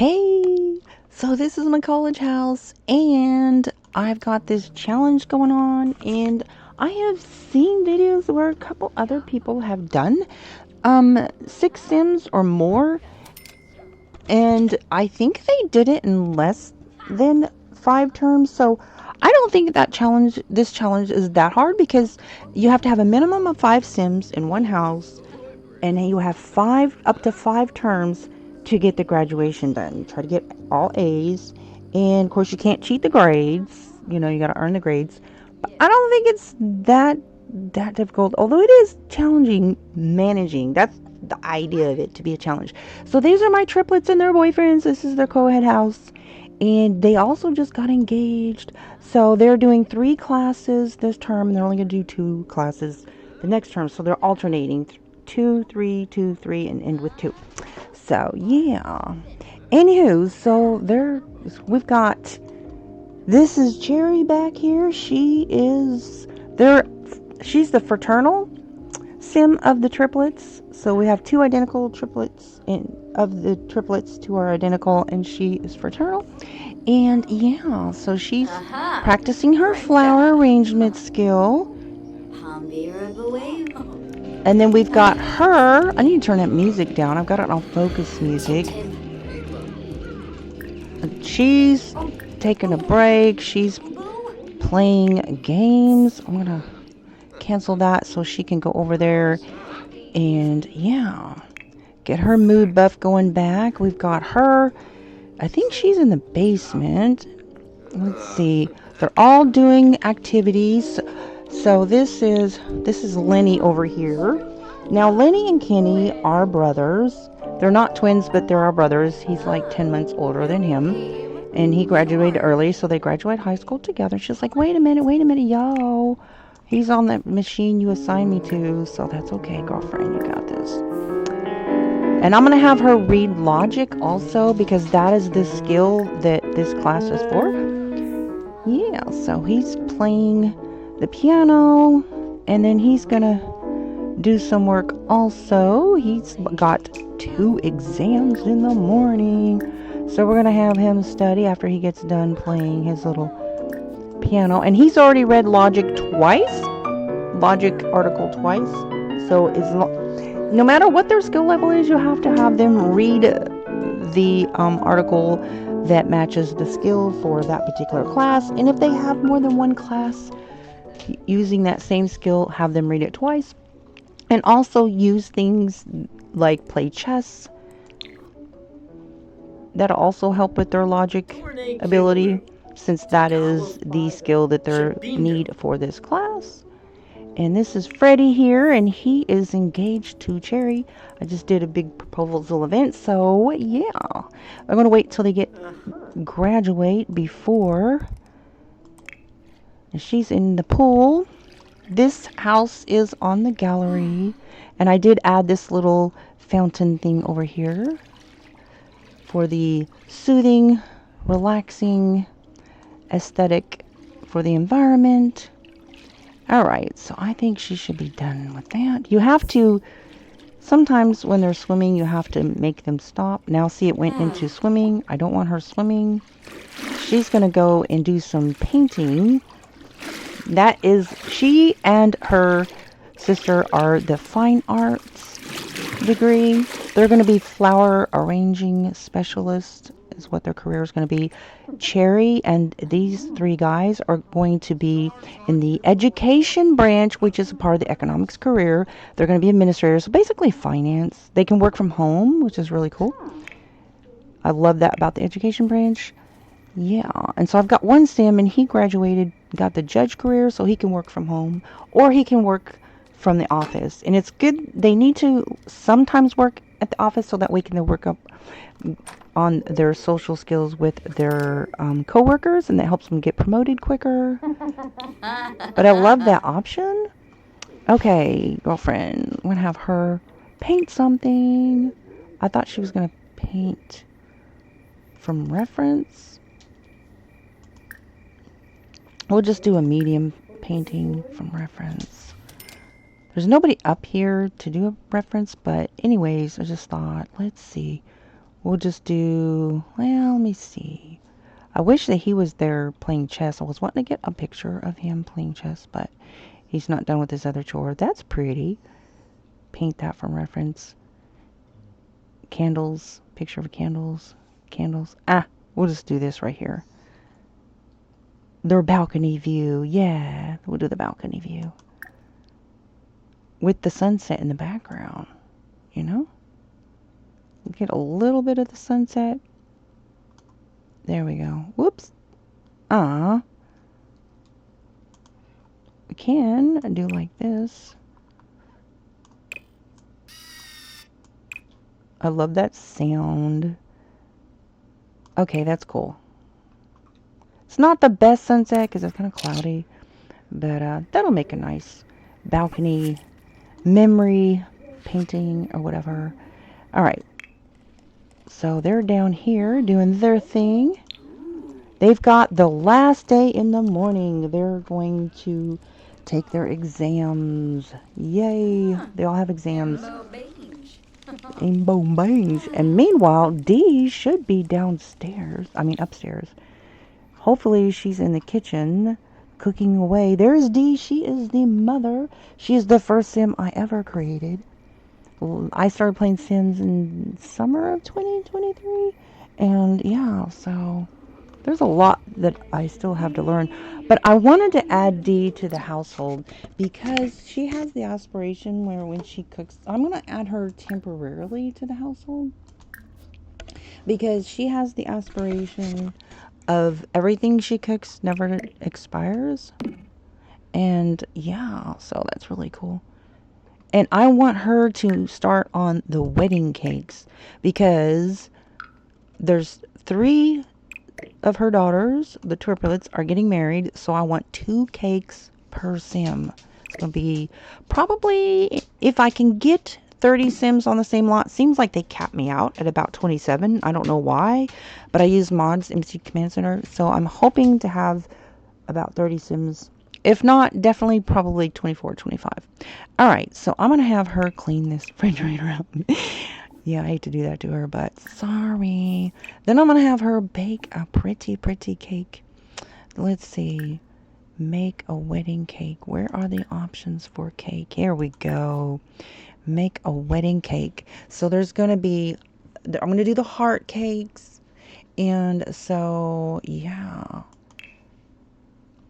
Hey, so this is my college house, and I've got this challenge going on, and I have seen videos where a couple other people have done 6 sims or more, and I think they did it in less than 5 terms. So I don't think this challenge is that hard because you have to have a minimum of 5 sims in one house, and you have up to 5 terms to get the graduation done. Try to get all A's, and of course you can't cheat the grades. You got to earn the grades. But I don't think it's that difficult, although it is challenging managing. That's the idea of it, to be a challenge. So these are my triplets and their boyfriends. This is their co-ed house, and they also just got engaged. So they're doing 3 classes this term, and they're only going to do 2 classes the next term. So they're alternating 2, 3, 2, 3, and end with 2. So yeah. Anywho, so we've got, this is Cherry back here. She's the fraternal sim of the triplets. So we have 2 identical triplets, and of the triplets 2 are identical, and she is fraternal. And yeah, so she's practicing her flower arrangement skill. And then we've got her. I need to turn that music down. I've got it on focus music. She's taking a break. She's playing games. I'm going to cancel that so she can go over there and, yeah, get her mood buff going back. We've got her. I think she's in the basement. Let's see. They're all doing activities. So this is Lenny over here. Now Lenny and Kenny are brothers. They're not twins, but they're our brothers. He's like 10 months older than him, and he graduated early, so they graduate high school together. She's like, wait a minute, yo. He's on that machine you assigned me to, so that's okay, girlfriend. You got this. And I'm going to have her read logic also, because that is the skill that this class is for. Yeah, so he's playing the piano, and then he's gonna do some work also. He's got 2 exams in the morning, so we're gonna have him study after he gets done playing his little piano. And he's already read logic article twice, so no matter what their skill level is, you have to have them read the article that matches the skill for that particular class. And if they have more than one class using that same skill, have them read it twice. And also use things like play chess. That'll also help with their logic ability, since that is the skill that they need for this class. And this is Freddie here, and he is engaged to Cherry. I just did a big proposal event, so yeah. I'm going to wait till they graduate before. And she's in the pool. This house is on the gallery, and I did add this little fountain thing over here for the soothing, relaxing aesthetic for the environment. Alright, so I think she should be done with that. You have to, sometimes when they're swimming, you have to make them stop. Now see, it went into swimming. I don't want her swimming. She's going to go and do some painting. That is, she and her sister are the fine arts degree. They're going to be flower arranging specialists, is what their career is going to be. Cherry and these 3 guys are going to be in the education branch, which is a part of the economics career. They're going to be administrators, so basically finance. They can work from home, which is really cool. I love that about the education branch. Yeah, and so I've got one sim, and he graduated, got the judge career, so he can work from home, or he can work from the office. And it's good, they need to sometimes work at the office so that way they work up on their social skills with their co-workers, and that helps them get promoted quicker. But I love that option. Okay, girlfriend, I'm going to have her paint something. I thought she was going to paint from reference. We'll just do a medium painting from reference. There's nobody up here to do a reference, but anyways, I just thought, let's see. We'll just do, well, let me see. I wish that he was there playing chess. I was wanting to get a picture of him playing chess, but he's not done with his other chore. That's pretty. Paint that from reference. Candles. Picture of candles. Candles. Ah, we'll just do this right here. Their balcony view. Yeah, we'll do the balcony view. With the sunset in the background, you know? We'll get a little bit of the sunset. There we go. Whoops. Ah. We can do like this. I love that sound. Okay, that's cool. It's not the best sunset because it's kind of cloudy, but that'll make a nice balcony memory painting or whatever. All right. So they're down here doing their thing. They've got the last day in the morning. They're going to take their exams. Yay. They all have exams. Rainbow bangs. And meanwhile, Dee should be downstairs. I mean, upstairs. Hopefully she's in the kitchen cooking away. There's Dee. She is the mother. She is the first sim I ever created. I started playing Sims in summer of 2023. And yeah, so there's a lot that I still have to learn. But I wanted to add Dee to the household because she has the aspiration where when she cooks, I'm going to add her temporarily to the household because she has the aspiration of everything she cooks never expires. And yeah, so that's really cool. And I want her to start on the wedding cakes because there's 3 of her daughters, the triplets, are getting married. So I want 2 cakes per sim. It's going to be probably, if I can get 30 sims on the same lot. Seems like they cap me out at about 27. I don't know why, but I use mods, MC Command Center. So I'm hoping to have about 30 sims. If not, definitely probably 24, 25. All right, so I'm going to have her clean this refrigerator out. Yeah, I hate to do that to her, but sorry. Then I'm going to have her bake a pretty, pretty cake. Let's see. Make a wedding cake. Where are the options for cake? Here we go. Make a wedding cake. So there's going to be, I'm going to do the heart cakes. And so, yeah.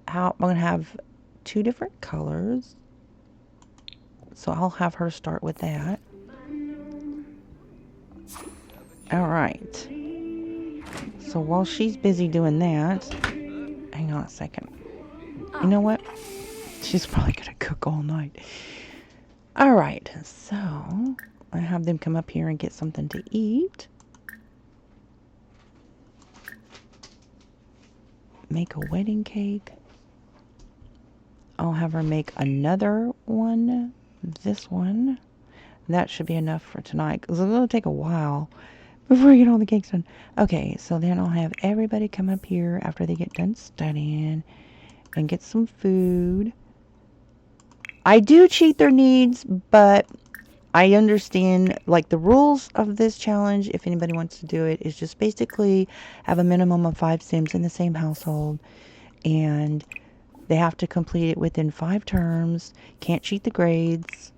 I'm going to have 2 different colors. So I'll have her start with that. All right. So while she's busy doing that, hang on a second. You know what? She's probably going to cook all night. All right. So I have them come up here and get something to eat. Make a wedding cake. I'll have her make another one. This one. That should be enough for tonight because it'll take a while before I get all the cakes done. Okay, so then I'll have everybody come up here after they get done studying and get some food. I do cheat their needs, but I understand, like, the rules of this challenge, if anybody wants to do it, is just basically have a minimum of 5 sims in the same household, and they have to complete it within 5 terms. Can't cheat the grades.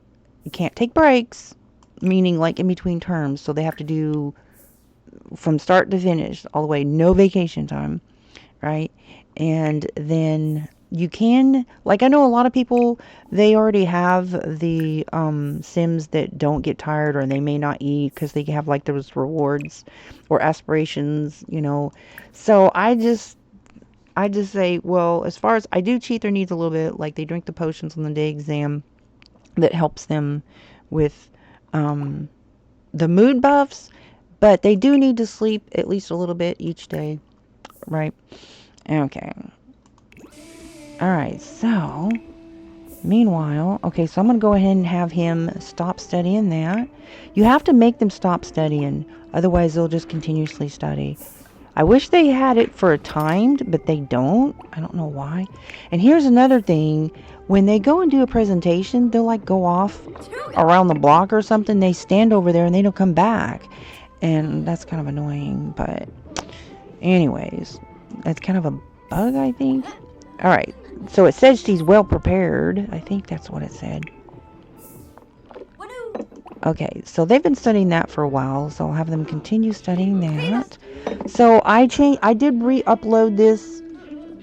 You can't take breaks, meaning like in between terms. So they have to do from start to finish all the way, no vacation time, right? And then you can, like, I know a lot of people, they already have the sims that don't get tired or they may not eat because they have like those rewards or aspirations, you know. So I just say, well, as far as I do cheat their needs a little bit, like they drink the potions on the day exam that helps them with the mood buffs, but they do need to sleep at least a little bit each day, right? Okay. All right, so meanwhile, okay, so I'm going to go ahead and have him stop studying that. You have to make them stop studying, otherwise they'll just continuously study. I wish they had it for a timed, but they don't. I don't know why. And here's another thing. When they go and do a presentation, they'll like go off around the block or something. They stand over there and they don't come back. And that's kind of annoying, but anyways, that's kind of a bug, I think. All right, so it says she's well prepared. I think that's what it said. Okay, so they've been studying that for a while, so I'll have them continue studying that. So I did re-upload this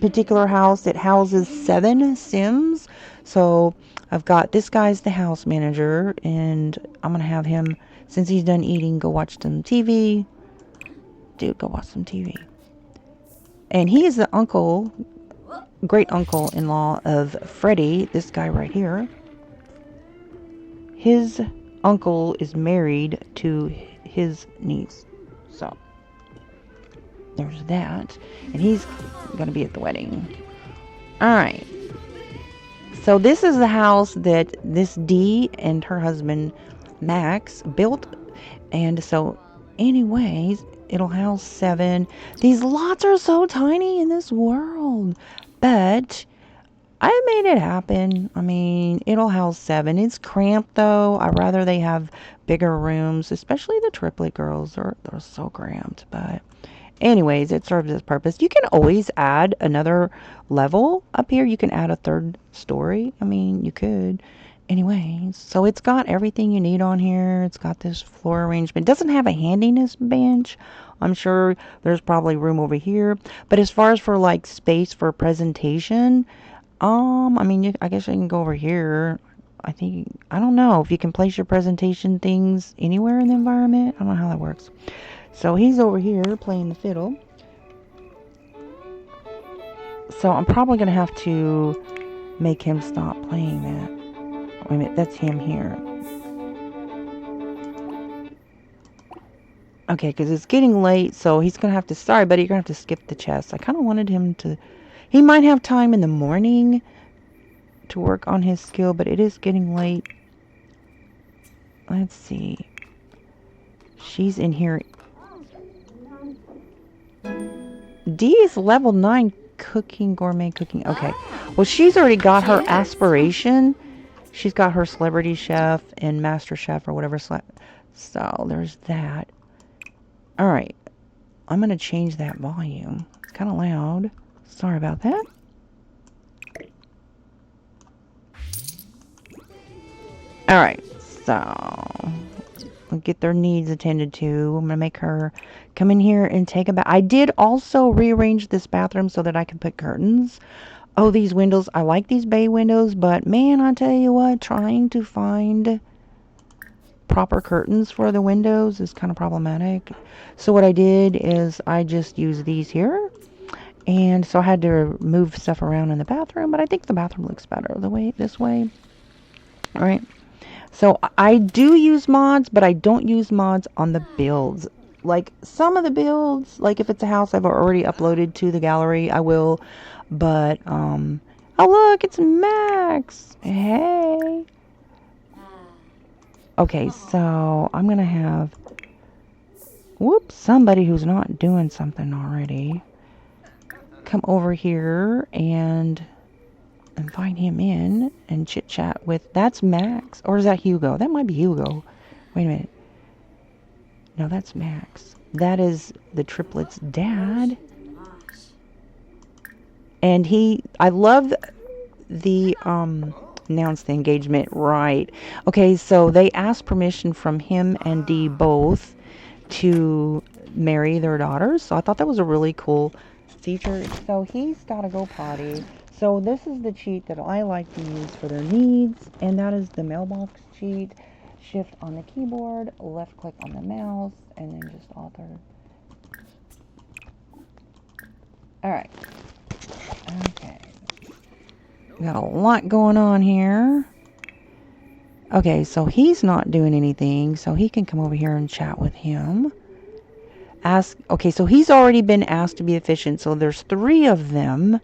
particular house. It houses 7 Sims. So I've got this guy's the house manager, and I'm gonna have him, since he's done eating, go watch some TV. Dude, go watch some TV. And he is the uncle, great uncle-in-law of Freddie, this guy right here. His uncle is married to his niece. So there's that. And he's going to be at the wedding. Alright. So this is the house that this Dee and her husband Max built. And so anyways, it'll house 7. These lots are so tiny in this world. But I made it happen. I mean, it'll house 7. It's cramped, though. I'd rather they have bigger rooms, especially the triplet girls. They're so cramped. But anyways, it serves its purpose. You can always add another level up here. You can add a 3rd story. I mean, you could. Anyways, so it's got everything you need on here. It's got this floor arrangement. It doesn't have a handiness bench. I'm sure there's probably room over here. But as far as for like space for presentation, I mean, I guess I can go over here. I don't know if you can place your presentation things anywhere in the environment. I don't know how that works. So he's over here playing the fiddle. So I'm probably going to have to make him stop playing that. Wait a minute, that's him here. Okay, because it's getting late, so he's going to have to... Sorry, buddy, you're going to have to skip the chess. I kind of wanted him to... He might have time in the morning to work on his skill, but it is getting late. Let's see. She's in here. D is level 9 cooking, gourmet cooking. Okay. Well, she's already got her aspiration. She's got her celebrity chef and master chef or whatever. So there's that. All right. I'm going to change that volume. It's kind of loud. Sorry about that. All right. So we'll get their needs attended to. I'm going to make her come in here and take a bath. I did also rearrange this bathroom so that I can put curtains. Oh, these windows. I like these bay windows, but man, I tell you what, trying to find proper curtains for the windows is kind of problematic. So what I did is I just used these here. And so I had to move stuff around in the bathroom, but I think the bathroom looks better this way. All right. So I do use mods, but I don't use mods on the builds. Like some of the builds, like if it's a house I've already uploaded to the gallery, I will. But, oh look, it's Max. Hey. Okay, so I'm going to have, somebody who's not doing something already come over here and invite him in and chit chat with, that's Max, or is that Hugo? That might be Hugo. Wait a minute. No, that's Max. That is the triplets' dad. And I love the, announce the engagement, right. Okay, so they asked permission from him and Dee both to marry their daughters. So I thought that was a really cool feature. So he's got to go potty. So this is the cheat that I like to use for their needs, and that is the mailbox cheat. Shift on the keyboard, left click on the mouse, and then just author. Alright. Okay. Got a lot going on here. Okay, so he's not doing anything, so he can come over here and chat with him. Okay, so he's already been asked to be efficient, so there's 3 of them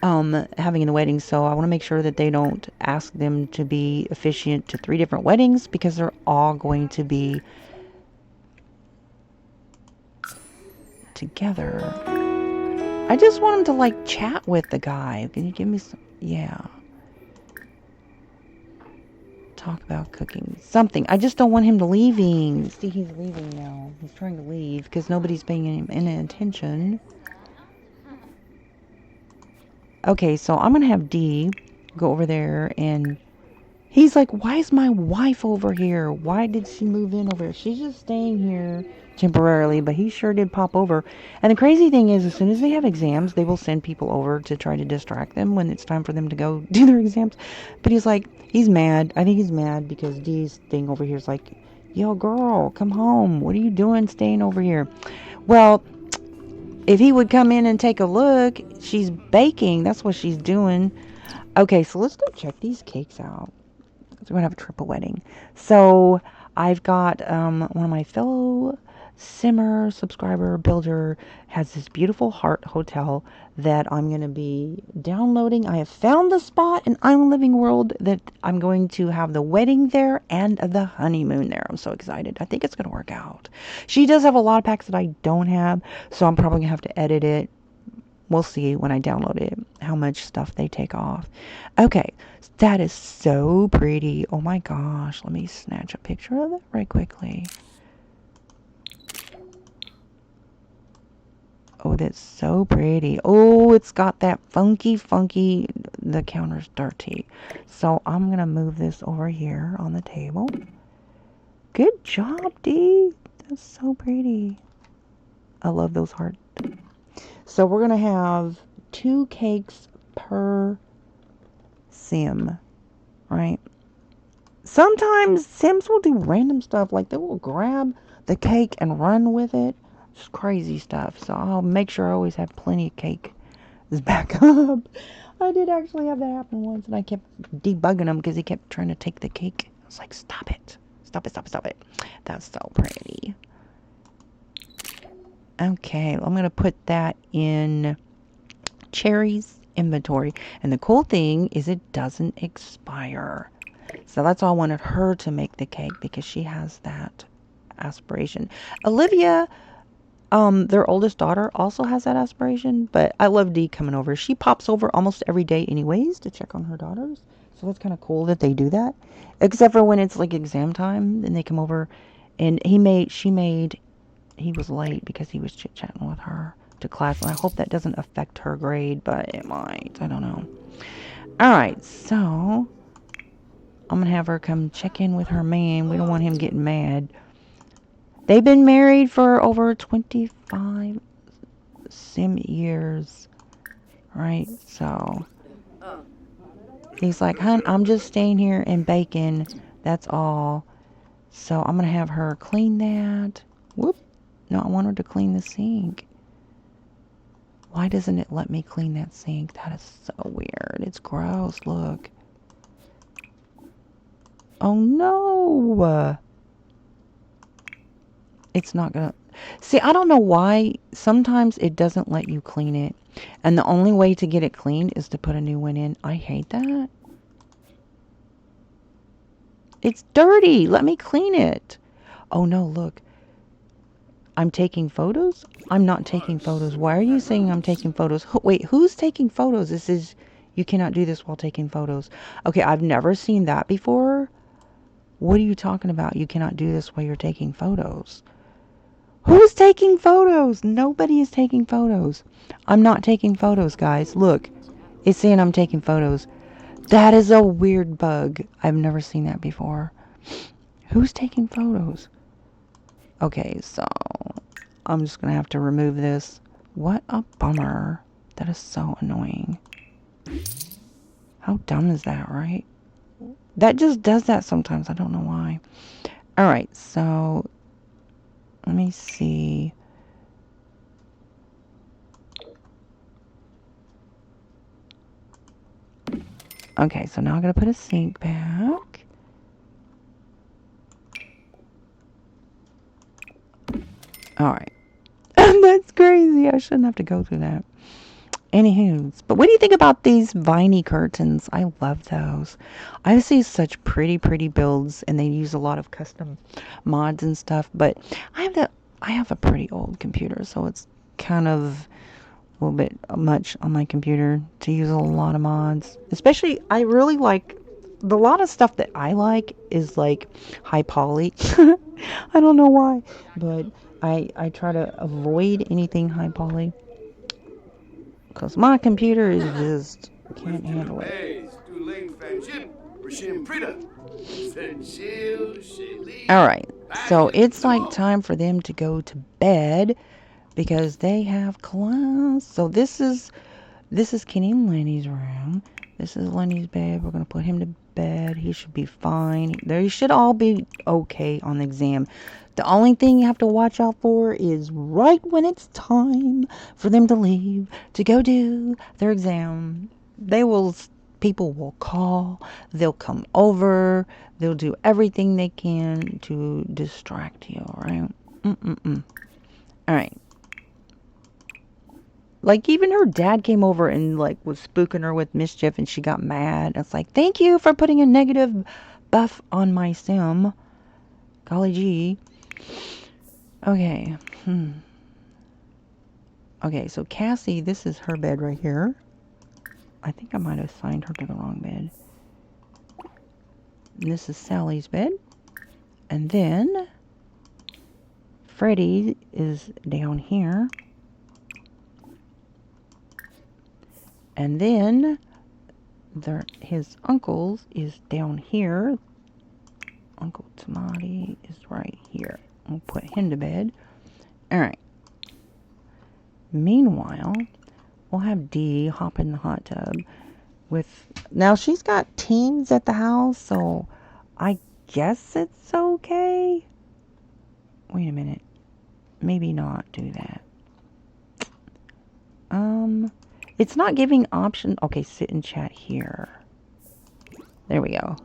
having the wedding, so I want to make sure that they don't ask them to be efficient to 3 different weddings, because they're all going to be together. I just want him to, like, chat with the guy. Can you give me some... Yeah. talk about cooking. Something. I just don't want him to leaving. See, he's leaving now. He's trying to leave because nobody's paying him any attention. Okay, so I'm going to have D go over there and he's like, why is my wife over here? Why did she move in over here? She's just staying here temporarily, but he sure did pop over. And the crazy thing is, as soon as they have exams, they will send people over to try to distract them when it's time for them to go do their exams. But he's like, he's mad. I think he's mad because D's thing over here is like, yo, girl, come home. What are you doing staying over here? Well, if he would come in and take a look, she's baking. That's what she's doing. Okay, so let's go check these cakes out. We're going to have a triple wedding. So I've got one of my fellow simmer subscriber builder has this beautiful heart hotel that I'm going to be downloading. I have found the spot in Island Living World that I'm going to have the wedding there and the honeymoon there. I'm so excited. I think it's going to work out. She does have a lot of packs that I don't have, so I'm probably going to have to edit it. We'll see when I download it how much stuff they take off. Okay, that is so pretty. Oh my gosh, let me snatch a picture of it right quickly. Oh, that's so pretty. Oh, it's got that funky, the counter's dirty. So I'm going to move this over here on the table. Good job, Dee. That's so pretty. I love those hearts. So we're going to have 2 cakes per sim, right? Sometimes Sims will do random stuff, like they will grab the cake and run with it. Just crazy stuff. So I'll make sure I always have plenty of cake as backup. I did actually have that happen once, and I kept debugging him because he kept trying to take the cake. I was like, stop it. Stop it, stop it, stop it. That's so pretty. Okay, I'm going to put that in Cherry's inventory. And the cool thing is it doesn't expire. So that's why I wanted her to make the cake, because she has that aspiration. Olivia, their oldest daughter, also has that aspiration. But I love Dee coming over. She pops over almost every day anyways to check on her daughters. So that's kind of cool that they do that. Except for when it's like exam time, then they come over. And he was late because he was chit-chatting with her to class. And I hope that doesn't affect her grade, but it might. I don't know. Alright, so I'm going to have her come check in with her man. We don't want him getting mad. They've been married for over 25 sim years. Right? So he's like, hun, I'm just staying here and baking. That's all. So I'm going to have her clean that. Whoop. No, I want her to clean the sink. Why doesn't it let me clean that sink? That is so weird. It's gross. Look. Oh no. It's not gonna... See, I don't know why. Sometimes it doesn't let you clean it. And the only way to get it cleaned is to put a new one in. I hate that. It's dirty. Let me clean it. Oh no, look. I'm taking photos? I'm not taking photos. Why are you saying I'm taking photos? Wait, who's taking photos? This is... You cannot do this while taking photos. Okay, I've never seen that before. What are you talking about? You cannot do this while you're taking photos. Who's taking photos? Nobody is taking photos. I'm not taking photos, guys. Look, it's saying I'm taking photos. That is a weird bug. I've never seen that before. Who's taking photos? Okay, so I'm just going to have to remove this. What a bummer. That is so annoying. How dumb is that, right? That just does that sometimes. I don't know why. Alright, so let me see. Okay, so now I'm going to put a sink back. Alright. That's crazy. I shouldn't have to go through that. Anywho, but what do you think about these viney curtains? I love those. I see such pretty builds, and they use a lot of custom mods and stuff. But I have a pretty old computer, so it's kind of a little bit much on my computer to use a lot of mods. Especially, I really like the lot of stuff that I like is like high poly. I don't know why, but I try to avoid anything high poly because my computer is just can't handle it. All right, so it's like time for them to go to bed because they have class. So this is Kenny and Lenny's room. This is Lenny's bed. We're going to put him to bed. He should be fine. They should all be okay on the exam. The only thing you have to watch out for is right when it's time for them to leave to go do their exam. People will call. They'll come over. They'll do everything they can to distract you, all right? All right. Like, even her dad came over and, like, was spooking her with mischief, and she got mad. It's like, thank you for putting a negative buff on my sim. Golly gee. Okay. Okay, so Cassie, this is her bed right here. I think I might have assigned her to the wrong bed. And this is Sally's bed. And then Freddie is down here. And then his uncle's is down here. Uncle Tamati is right here. We'll put him to bed. Alright. Meanwhile, we'll have Dee hop in the hot tub with... Now, she's got teens at the house, so I guess it's okay. Wait a minute. Maybe not do that. It's not giving option. Okay, sit and chat here. There we go.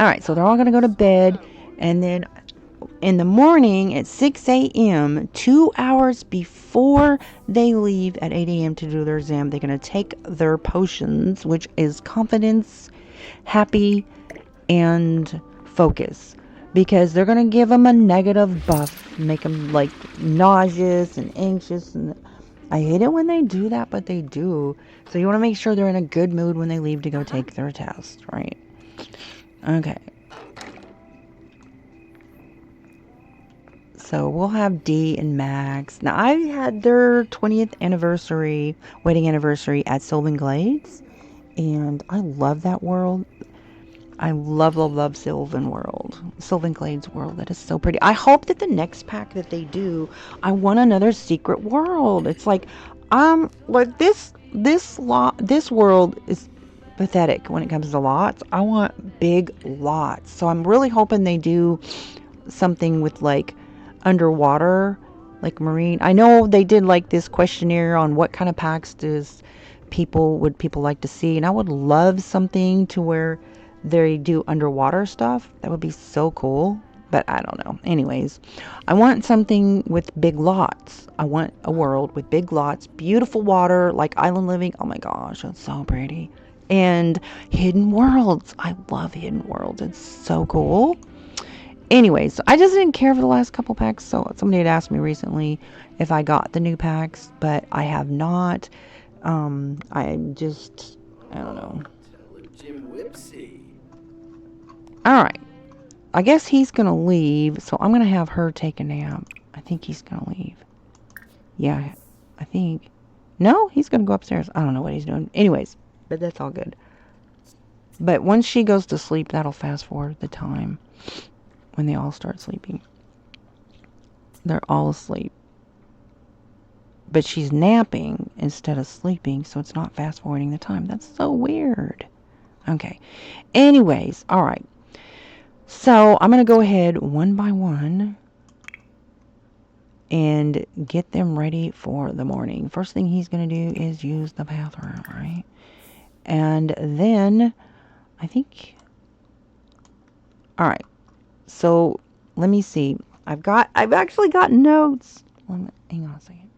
Alright, so they're all going to go to bed. And then in the morning at 6 a.m., 2 hours before they leave at 8 a.m. to do their exam, they're going to take their potions, which is confidence, happy, and focus. Because they're going to give them a negative buff, make them like nauseous and anxious. And I hate it when they do that, but they do. So you want to make sure they're in a good mood when they leave to go take their test, right? Okay. So we'll have Dee and Max. Now, I had their 20th anniversary, wedding anniversary at Sylvan Glades. And I love that world. I love, love, love Sylvan Glades world. That is so pretty. I hope that the next pack that they do, I want another secret world. It's like this world is pathetic when it comes to lots. I want big lots. So I'm really hoping they do something with like underwater, like marine. I know they did like this questionnaire on what kind of packs would people like to see, and I would love something to where they do underwater stuff. That would be so cool, but I don't know. Anyways, I want something with big lots. I want a world with big lots, beautiful water, like island living. Oh my gosh, that's so pretty. And hidden worlds. I love hidden worlds. It's so cool. Anyways, I just didn't care for the last couple packs, so somebody had asked me recently if I got the new packs, but I have not. I don't know. Alright. I guess he's going to leave, so I'm going to have her take a nap. I think he's going to leave. Yeah, I think. No, he's going to go upstairs. I don't know what he's doing. Anyways, but that's all good. But once she goes to sleep, that'll fast forward the time when they all start sleeping. They're all asleep. But she's napping instead of sleeping, so it's not fast forwarding the time. That's so weird. Okay. Anyways, alright. So I'm going to go ahead one by one and get them ready for the morning. First thing he's going to do is use the bathroom, right? And then I think... Alright. So let me see. I've actually got notes. Hang on a second.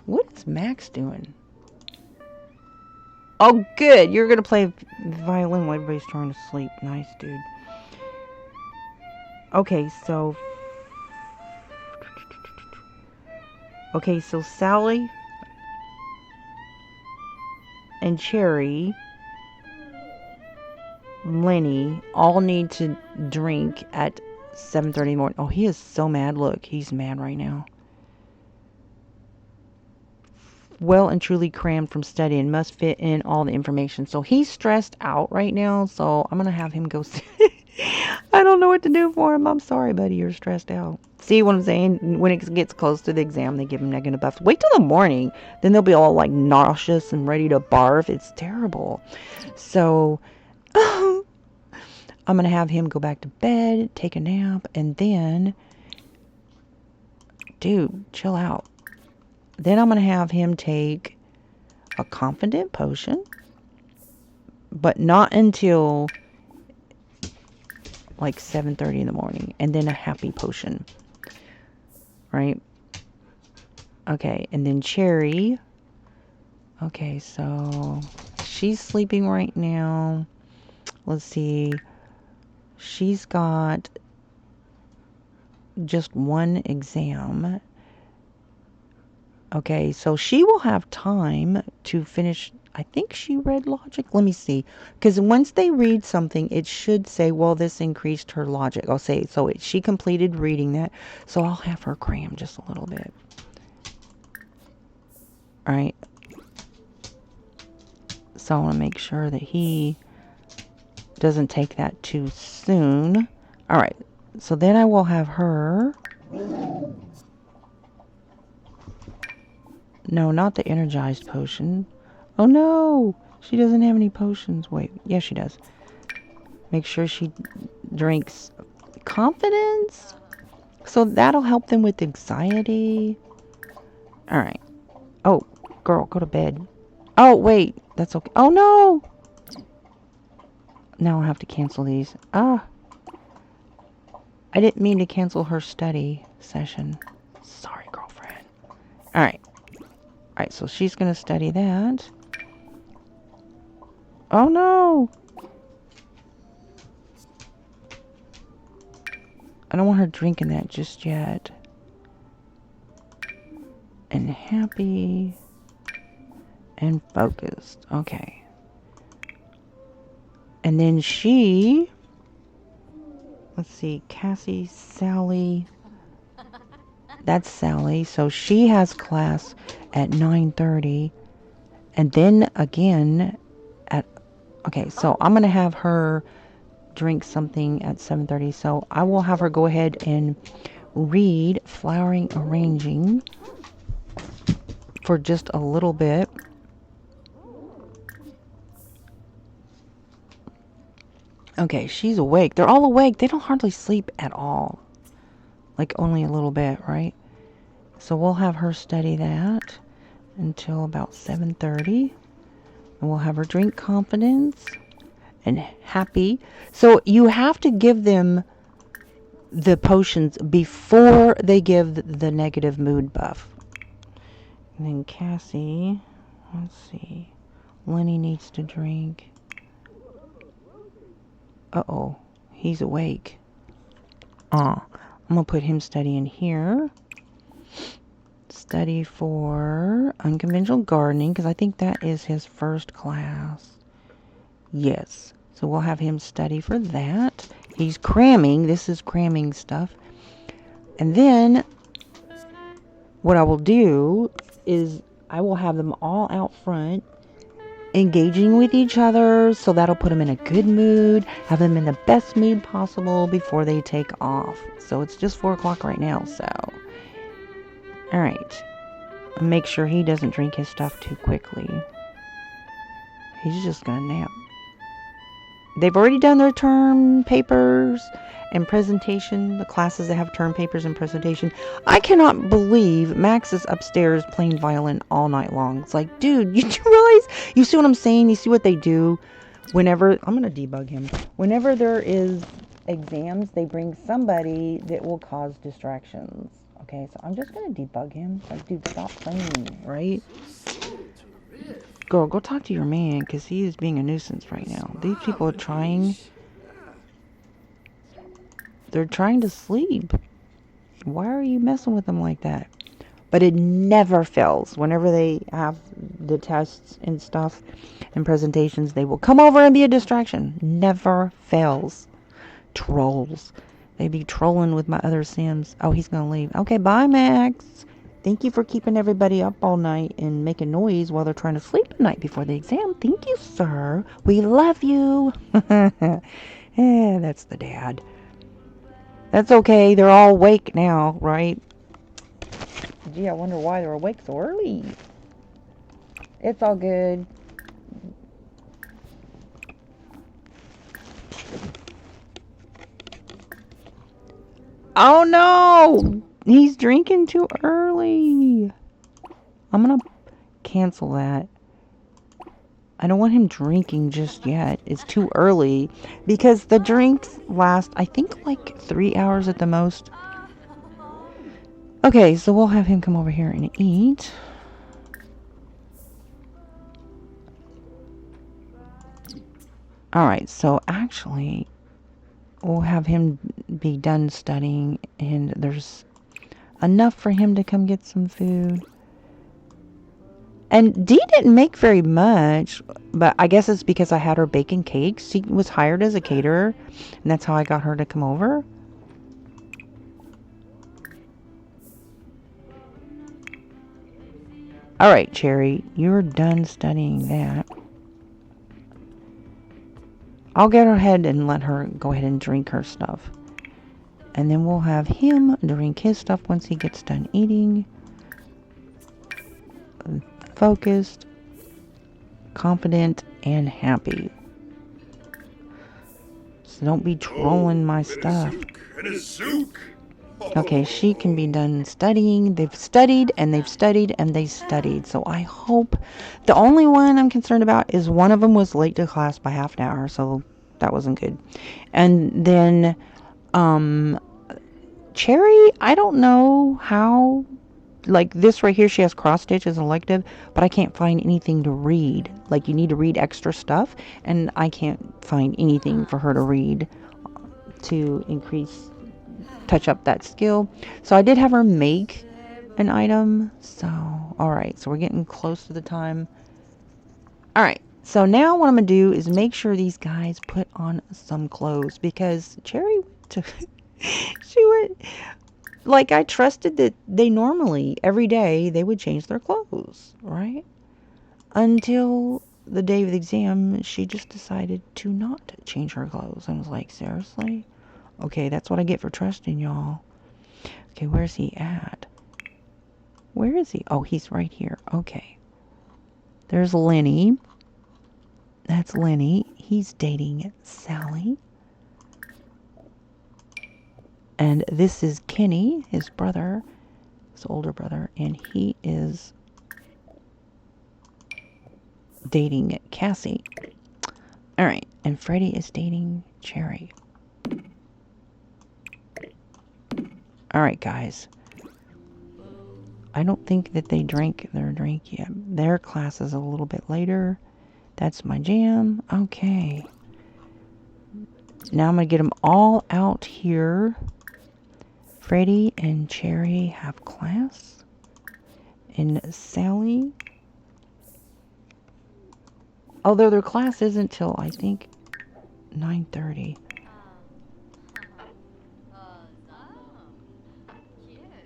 What is Max doing? Oh, good. You're going to play violin while everybody's trying to sleep. Nice, dude. Okay, so... Okay, so Sally... and Cherry, Lenny, all need to drink at 7:30 in the morning. Oh, he is so mad. Look, he's mad right now. Well and truly crammed from studying, must fit in all the information. So he's stressed out right now, so I'm gonna have him go I don't know what to do for him. I'm sorry, buddy, you're stressed out. See what I'm saying? When it gets close to the exam, they give him negative buffs. Wait till the morning, then they'll be all like nauseous and ready to barf. It's terrible. So I'm gonna have him go back to bed, take a nap, and then, dude, chill out. Then I'm going to have him take a confident potion, but not until like 7:30 in the morning, and then a happy potion, right? Okay, and then Cherry. Okay, so she's sleeping right now. Let's see. She's got just one exam. Okay, so she will have time to finish. I think she read logic. Let me see. Because once they read something, it should say, well, this increased her logic. I'll say, so she completed reading that. So I'll have her cram just a little bit. All right. So I want to make sure that he doesn't take that too soon. All right. So then I will have her... No, not the energized potion. Oh no! She doesn't have any potions. Wait, yes she does. Make sure she drinks confidence. So that'll help them with anxiety. Alright. Oh, girl, go to bed. Oh, wait. That's okay. Oh no! Now I'll have to cancel these. Ah. I didn't mean to cancel her study session. Sorry, girlfriend. Alright. Alright, so she's going to study that. Oh no! I don't want her drinking that just yet. And happy. And focused. Okay. And then she... Let's see. Cassie, Sally... That's Sally. So she has class at 9:30. And then again at... Okay, so I'm going to have her drink something at 7:30. So I will have her go ahead and read Flowering Arranging for just a little bit. Okay, she's awake. They're all awake. They don't hardly sleep at all. Like only a little bit, right? So we'll have her study that until about 7:30. And we'll have her drink Confidence and Happy. So you have to give them the potions before they give the negative mood buff. And then Cassie, let's see. Lenny needs to drink. Uh-oh, he's awake. I'm going to put him studying here. Study for unconventional gardening, because I think that is his first class. Yes. So we'll have him study for that. He's cramming. This is cramming stuff. And then what I will do is I will have them all out front engaging with each other, so that'll put them in a good mood, have them in the best mood possible before they take off. So it's just 4 o'clock right now, so alright, make sure he doesn't drink his stuff too quickly. He's just gonna nap. They've already done their term papers and presentation, the classes that have term papers and presentation. I cannot believe Max is upstairs playing violin all night long. It's like, dude, you do realize, you see what I'm saying? You see what they do whenever, I'm going to debug him. Whenever there is exams, they bring somebody that will cause distractions. Okay, so I'm just going to debug him. Like, dude, stop playing, right? Girl, go talk to your man, because he is being a nuisance right now. These people are trying... They're trying to sleep. Why are you messing with them like that? But it never fails. Whenever they have the tests and stuff and presentations, they will come over and be a distraction. Never fails. Trolls. They be trolling with my other Sims. Oh, he's gonna leave. Okay, bye, Max. Thank you for keeping everybody up all night and making noise while they're trying to sleep at night before the exam. Thank you, sir. We love you. That's the dad. That's okay. They're all awake now, right? Gee, I wonder why they're awake so early. It's all good. Oh no! He's drinking too early. I'm gonna cancel that. I don't want him drinking just yet. It's too early. Because the drinks last, I think, like 3 hours at the most. Okay, so we'll have him come over here and eat. Alright, so actually, we'll have him be done studying, and there's enough for him to come get some food. And Dee didn't make very much, but I guess it's because I had her baking cakes. She was hired as a caterer, and that's how I got her to come over. Alright, Cherry, you're done studying that. I'll get her ahead and let her go ahead and drink her stuff. And then we'll have him drink his stuff once he gets done eating. Focused, confident, and happy. So don't be trolling my stuff. Okay, she can be done studying. They've studied, and they've studied, and they studied. So I hope... The only one I'm concerned about is one of them was late to class by half an hour, so that wasn't good. And then, Cherry, I don't know how... Like, this right here, she has cross-stitch as an elective, but I can't find anything to read. Like, you need to read extra stuff, and I can't find anything for her to read to touch up that skill. So I did have her make an item. So, alright, so we're getting close to the time. Alright, so now what I'm going to do is make sure these guys put on some clothes, because Cherry she went... Like, I trusted that they normally, every day, they would change their clothes, right? Until the day of the exam, she just decided to not change her clothes. I was like, seriously? Okay, that's what I get for trusting y'all. Okay, where's he at? Where is he? Oh, he's right here. Okay. There's Lenny. That's Lenny. He's dating Sally. And this is Kenny, his brother, his older brother, and he is dating Cassie. Alright, and Freddie is dating Cherry. Alright, guys. I don't think that they drank their drink yet. Their class is a little bit later. That's my jam. Okay. Now I'm going to get them all out here. Freddie and Cherry have class. And Sally... Although their class isn't till, I think, 9:30.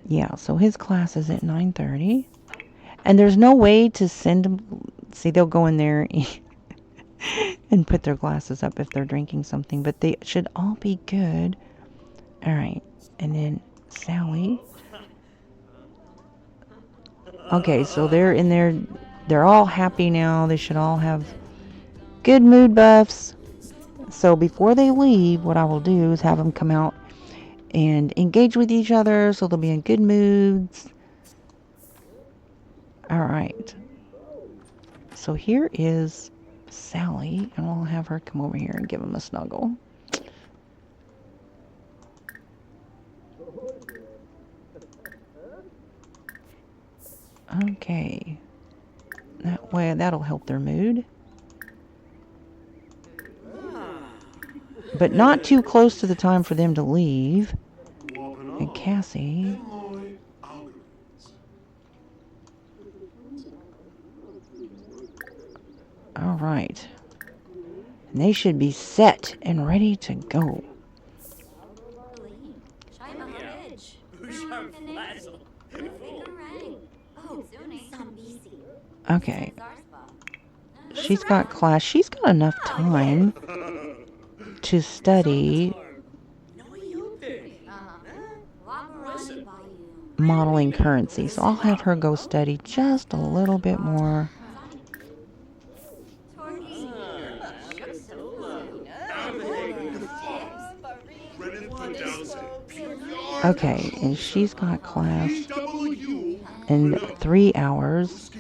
Yeah, so his class is at 9:30. And there's no way to send them... See, they'll go in there and put their glasses up if they're drinking something. But they should all be good. Alright, and then Sally. Okay, so they're in there. They're all happy now. They should all have good mood buffs. So before they leave, what I will do is have them come out and engage with each other so they'll be in good moods. Alright. So here is Sally, and I'll have her come over here and give him a snuggle. Okay. That way, that'll help their mood. But not too close to the time for them to leave. And Cassie. All right. And they should be set and ready to go. Okay. She's got class. She's got enough time to study modeling currency. So I'll have her go study just a little bit more. Okay, and she's got class in 3 hours.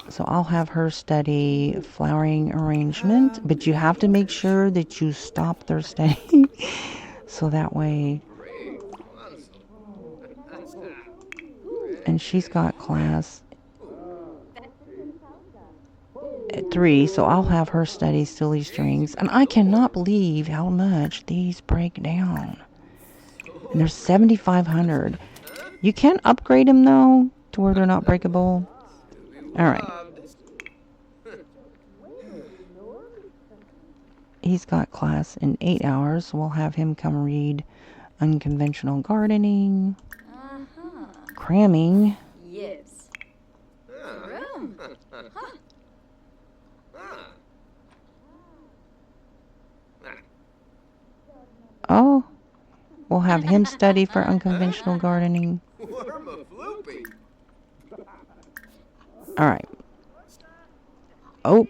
So I'll have her study flowering arrangement, but you have to make sure that you stop their study. So that way. And she's got class at 3, so I'll have her study silly strings. And I cannot believe how much these break down. And they're 7,500. You can upgrade them though to where they're not breakable. All right. He's got class in 8 hours, so we'll have him come read unconventional gardening, cramming. Yes. Oh, we'll have him study for unconventional gardening. All right. Oh.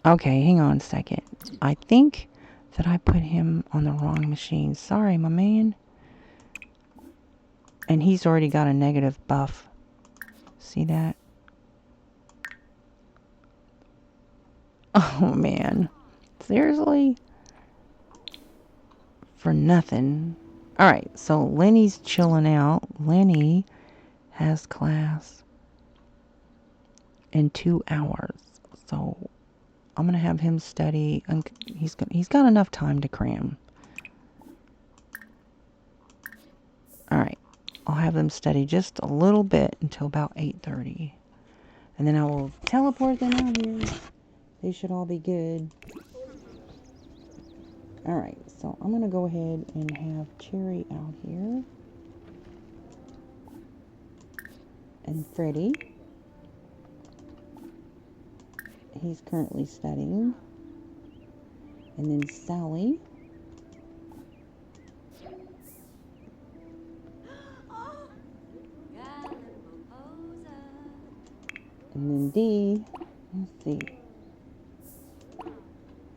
Okay, hang on a second. I think that I put him on the wrong machine. Sorry, my man. And he's already got a negative buff. See that? Oh, man. Seriously? For nothing. Alright, so Lenny's chilling out. Lenny has class in 2 hours. So I'm going to have him study. He's got enough time to cram. Alright. I'll have them study just a little bit until about 8:30. And then I will teleport them out here. They should all be good. Alright, so I'm going to go ahead and have Cherry out here. And Freddie. He's currently studying. And then Sally. And then D. Let's see.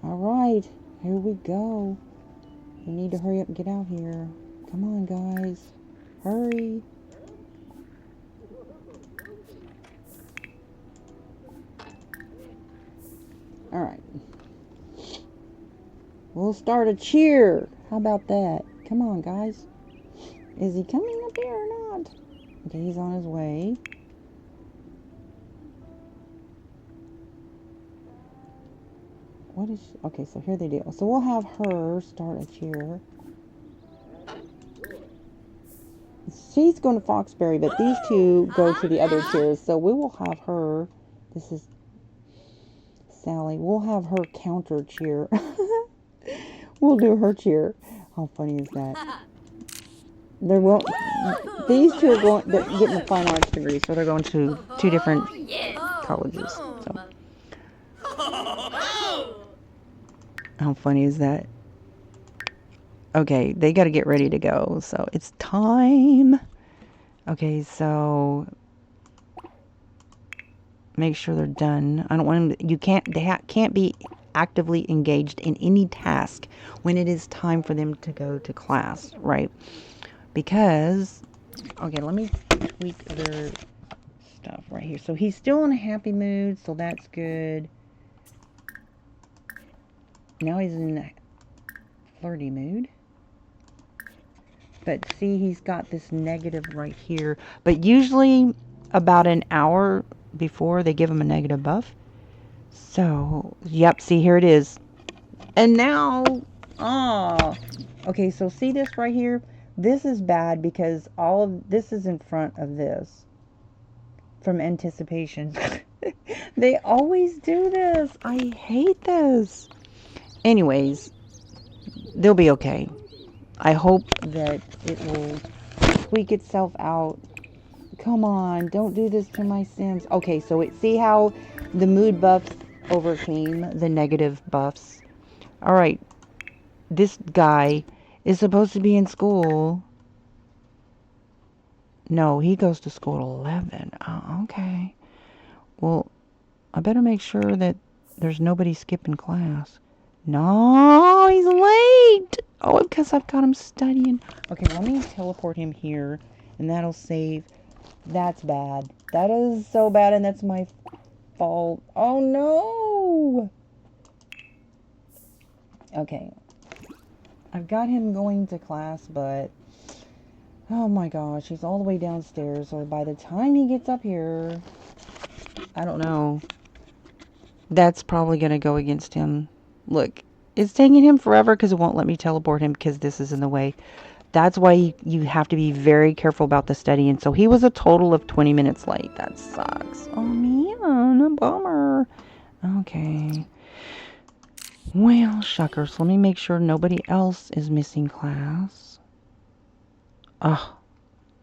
Alright, here we go. We need to hurry up and get out here. Come on, guys. Hurry. Alright. We'll start a cheer. How about that? Come on, guys. Is he coming up here or not? Okay, he's on his way. What is she? Okay, so here they do. So we'll have her start a cheer. She's going to Foxbury, but these two go to the other cheers. So we will have her. This is Sally. We'll have her counter cheer. We'll do her cheer. How funny is that? There won't. These two are going. They're getting a fine arts degree, so they're going to 2 different colleges. So. How funny is that? Okay, they got to get ready to go. So it's time. Okay, so make sure they're done. I don't want them to, you can't, they can't be actively engaged in any task when it is time for them to go to class, right? Because, okay, let me tweak their stuff right here. So he's still in a happy mood, so that's good. Now he's in a flirty mood. But see, he's got this negative right here. But usually about an hour before they give him a negative buff. So, yep, see, here it is. And now, okay, so see this right here? This is bad because all of this is in front of this from anticipation. They always do this. I hate this. Anyways, they'll be okay. I hope that it will tweak itself out. Come on, don't do this to my Sims. Okay, so see how the mood buffs overcame the negative buffs? All right, this guy is supposed to be in school. No, he goes to school at 11. Oh, okay. Well, I better make sure that there's nobody skipping class. No, he's late. Oh, because I've got him studying. Okay, let me teleport him here, and that'll save. That's bad. That is so bad, and that's my fault. Oh, no. Okay. I've got him going to class, but... Oh, my gosh. He's all the way downstairs, so by the time he gets up here... I don't know. That's probably going to go against him. Look, it's taking him forever because it won't let me teleport him because this is in the way. That's why you have to be very careful about the studying. So he was a total of 20 minutes late. That sucks. Oh, man, a bummer. Okay. Well, shuckers. Let me make sure nobody else is missing class. Oh,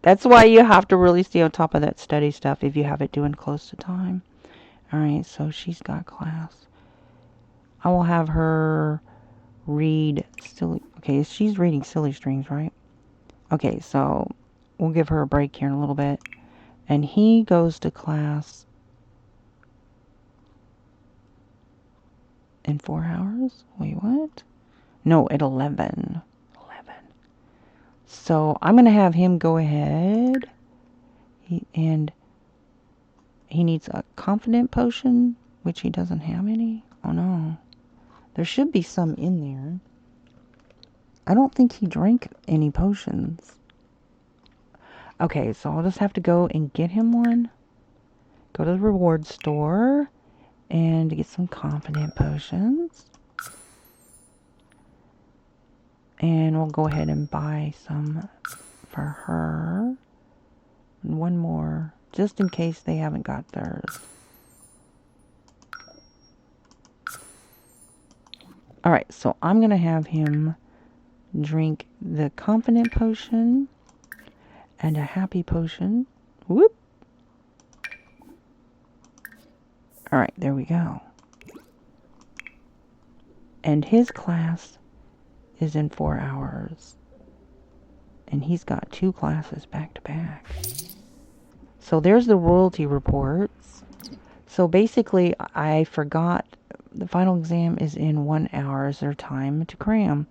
that's why you have to really stay on top of that study stuff if you have it doing close to time. Alright, so she's got class. I will have her read silly... Okay, she's reading Silly Strings, right? Okay, so we'll give her a break here in a little bit. And he goes to class in 4 hours? Wait, what? No, at 11. 11. So I'm going to have him go ahead. And he needs a confident potion, which he doesn't have any. Oh, no. There should be some in there. I don't think he drank any potions. Okay, so I'll just have to go and get him one. Go to the reward store and get some confident potions. And we'll go ahead and buy some for her. And one more, just in case they haven't got theirs. Alright, so I'm going to have him drink the confident potion and a happy potion. Whoop! Alright, there we go. And his class is in 4 hours. And he's got 2 classes back to back. So there's the royalty reports. So basically, I forgot the final exam is in 1 hour. Is there time to cram?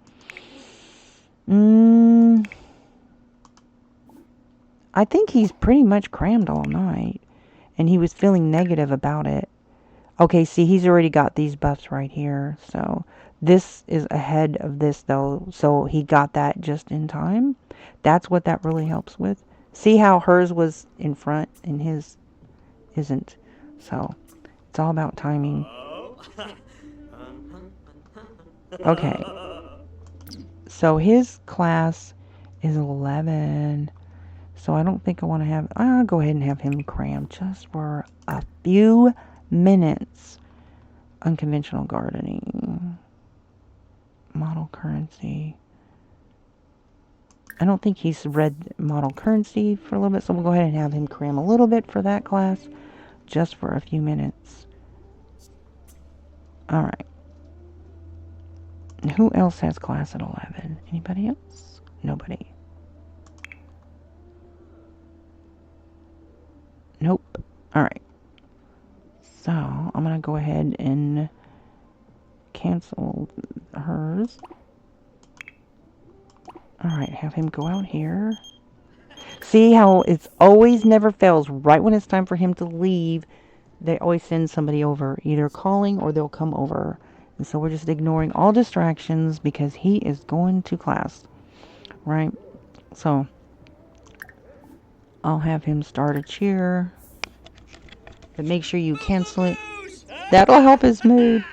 I think he's pretty much crammed all night. And he was feeling negative about it. Okay, see, he's already got these buffs right here. So this is ahead of this, though. So he got that just in time. That's what that really helps with. See how hers was in front and his isn't. So it's all about timing. Okay. So his class is 11. So I don't think I want to have... I'll go ahead and have him cram just for a few minutes. Unconventional gardening. Model currency. I don't think he's read model currency for a little bit. So we'll go ahead and have him cram a little bit for that class. Just for a few minutes. Alright. Who else has class at 11? Anybody else? Nobody. Nope. Alright. So, I'm going to go ahead and cancel hers. Alright, have him go out here. See how it's always never fails. Right when it's time for him to leave, they always send somebody over. Either calling or they'll come over. And so we're just ignoring all distractions because he is going to class. Right? So, I'll have him start a cheer. But make sure you cancel it. That'll help his mood.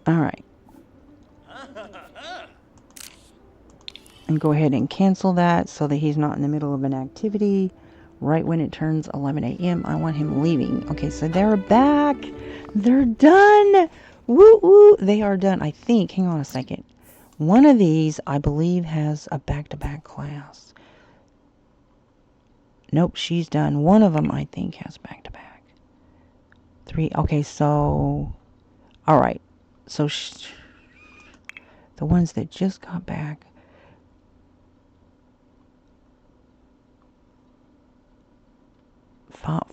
Alright. And go ahead and cancel that so that he's not in the middle of an activity. Right when it turns 11 a.m., I want him leaving. Okay, so they're back. They're done. Woo woo. They are done. I think, hang on a second. One of these, I believe, has a back-to-back class. Nope, she's done. One of them, I think, has back-to-back. 3. Okay, so... Alright. So, the ones that just got back...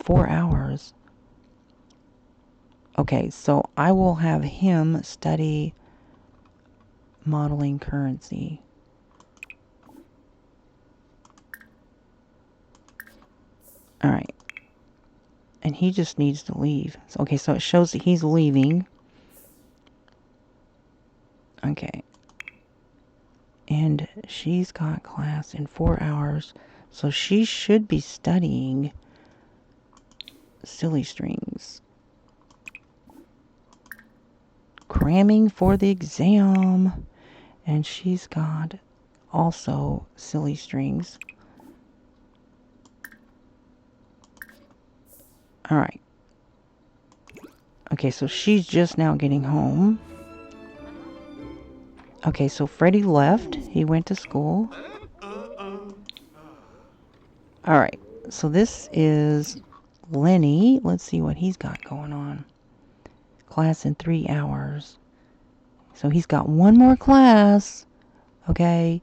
4 hours. Okay, so I will have him study modeling currency. Alright. And he just needs to leave. Okay, so it shows that he's leaving. Okay. And she's got class in 4 hours. So she should be studying silly strings. Cramming for the exam. And she's got also silly strings. Alright. Okay, so she's just now getting home. Okay, so Freddie left. He went to school. Alright, so this is Lenny. Let's see what he's got going on. Class in 3 hours. So he's got one more class. Okay.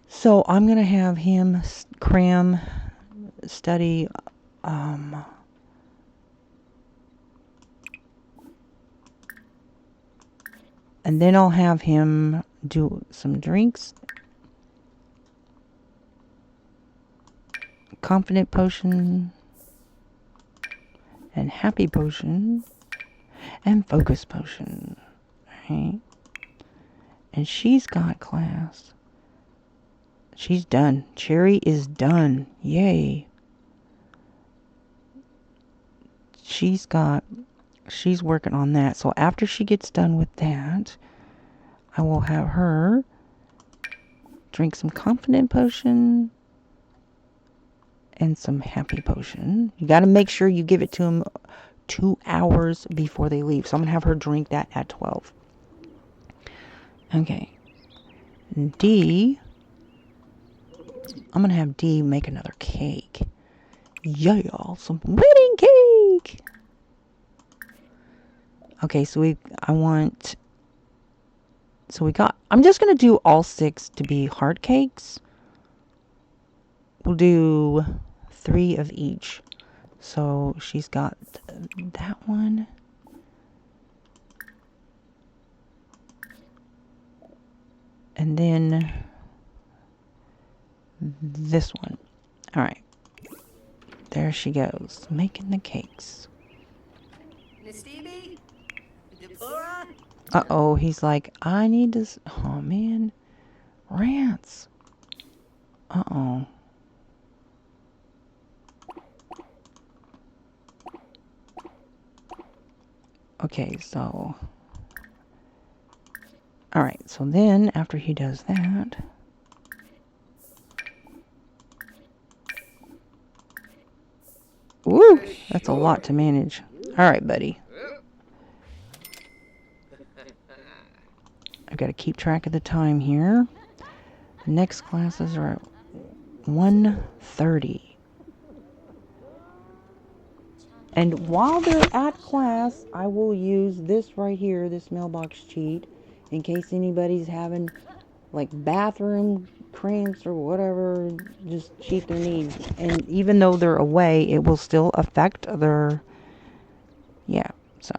So I'm going to have him cram, study, and then I'll have him do some drinks. Confident potion. And happy potion. And focus potion. Alright. And she's got class. She's done. Cherry is done. Yay. She's working on that. So after she gets done with that, I will have her drink some confident potion and some happy potion. You got to make sure you give it to them 2 hours before they leave. So I'm going to have her drink that at 12. Okay. D. I'm going to have D make another cake. Yeah, some wedding cake. Okay, so I'm just going to do all 6 to be heart cakes. We'll do 3 of each. So she's got that one. And then this one. All right. There she goes, making the cakes. Uh-oh, he's like, I need to... Oh, man. Rants. Uh-oh. Okay, so... Alright, so then, after he does that... Woo! That's a lot to manage. Alright, buddy. I've got to keep track of the time here. The next classes are at 1:30. And while they're at class, I will use this right here, this mailbox cheat, in case anybody's having like bathroom cramps or whatever, just cheat their needs. And even though they're away, it will still affect their, yeah, so.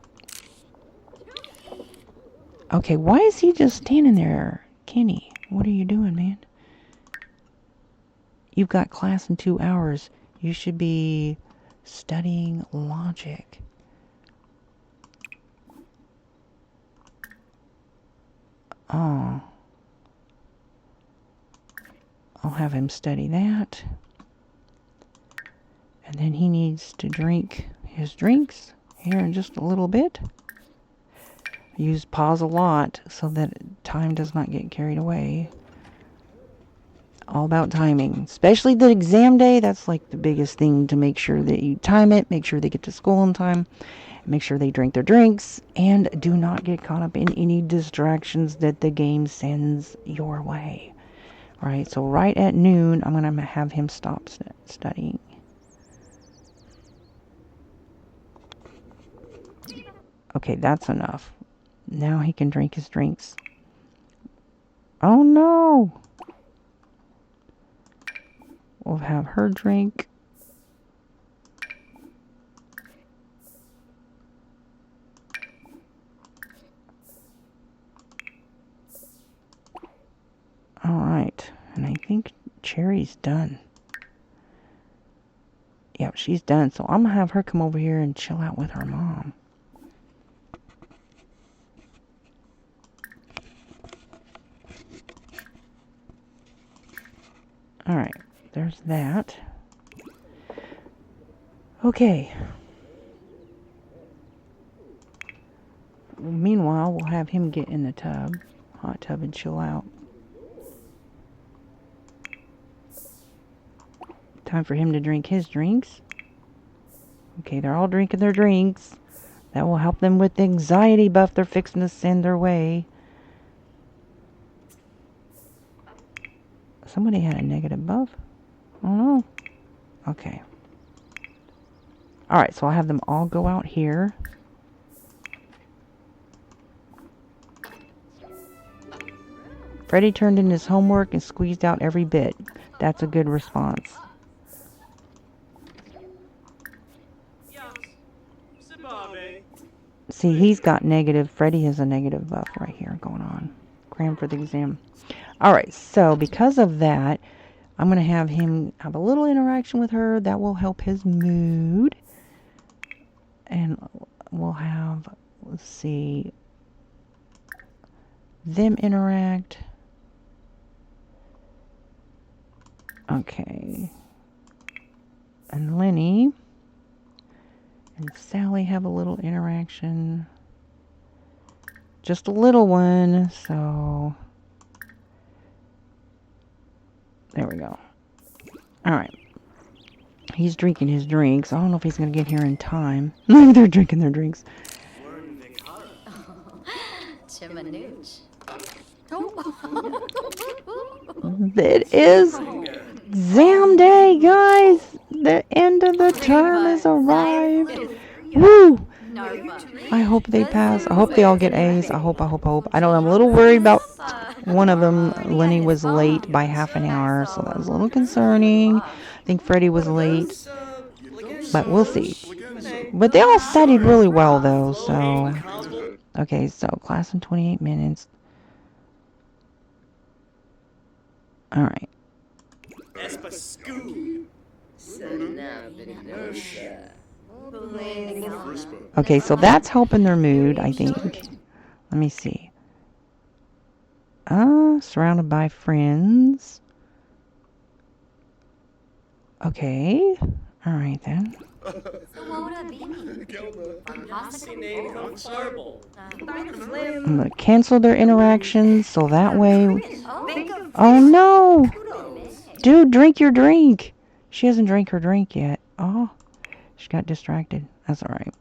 Okay, why is he just standing there? Kenny, what are you doing, man? You've got class in 2 hours. You should be studying logic. Oh. I'll have him study that. And then he needs to drink his drinks here in just a little bit. Use pause a lot so that time does not get carried away. All about timing, especially the exam day. That's like the biggest thing, to make sure that you time it, make sure they get to school on time, make sure they drink their drinks, and do not get caught up in any distractions that the game sends your way. All right, so right at noon, I'm going to have him stop studying. Okay, that's enough. Now he can drink his drinks. Oh no! We'll have her drink. Alright, and I think Cherry's done. Yep, she's done. So I'm going to have her come over here and chill out with her mom. Alright, there's that. Okay. Meanwhile, we'll have him get in the tub, hot tub, and chill out. Time for him to drink his drinks. Okay, they're all drinking their drinks. That will help them with the anxiety buff they're fixing to send their way. Somebody had a negative buff. Oh no. Okay. Alright, so I'll have them all go out here. Freddie turned in his homework and squeezed out every bit. That's a good response. See, he's got negative. Freddie has a negative buff right here going on. Cram for the exam. Alright, so because of that, I'm going to have him have a little interaction with her. That will help his mood. And we'll have, let's see, them interact. Okay. And Lenny and Sally have a little interaction. Just a little one, so there we go. Alright. He's drinking his drinks. I don't know if he's going to get here in time. They're drinking their drinks. It is exam day, guys. The end of the term has arrived. Woo! I hope they pass. I hope they all get A's. I hope. I don't know. I'm a little worried about one of them. Lenny was late by half an hour, so that was a little concerning. I think Freddie was late, but we'll see. But they all studied really well, though, so. Okay, so class in 28 minutes. Alright. Okay, so that's helping their mood, I think. Let me see. Surrounded by friends. Okay. Alright then. I'm gonna cancel their interactions so that way. Oh no! Dude, drink your drink! She hasn't drank her drink yet. Oh, she got distracted. That's alright.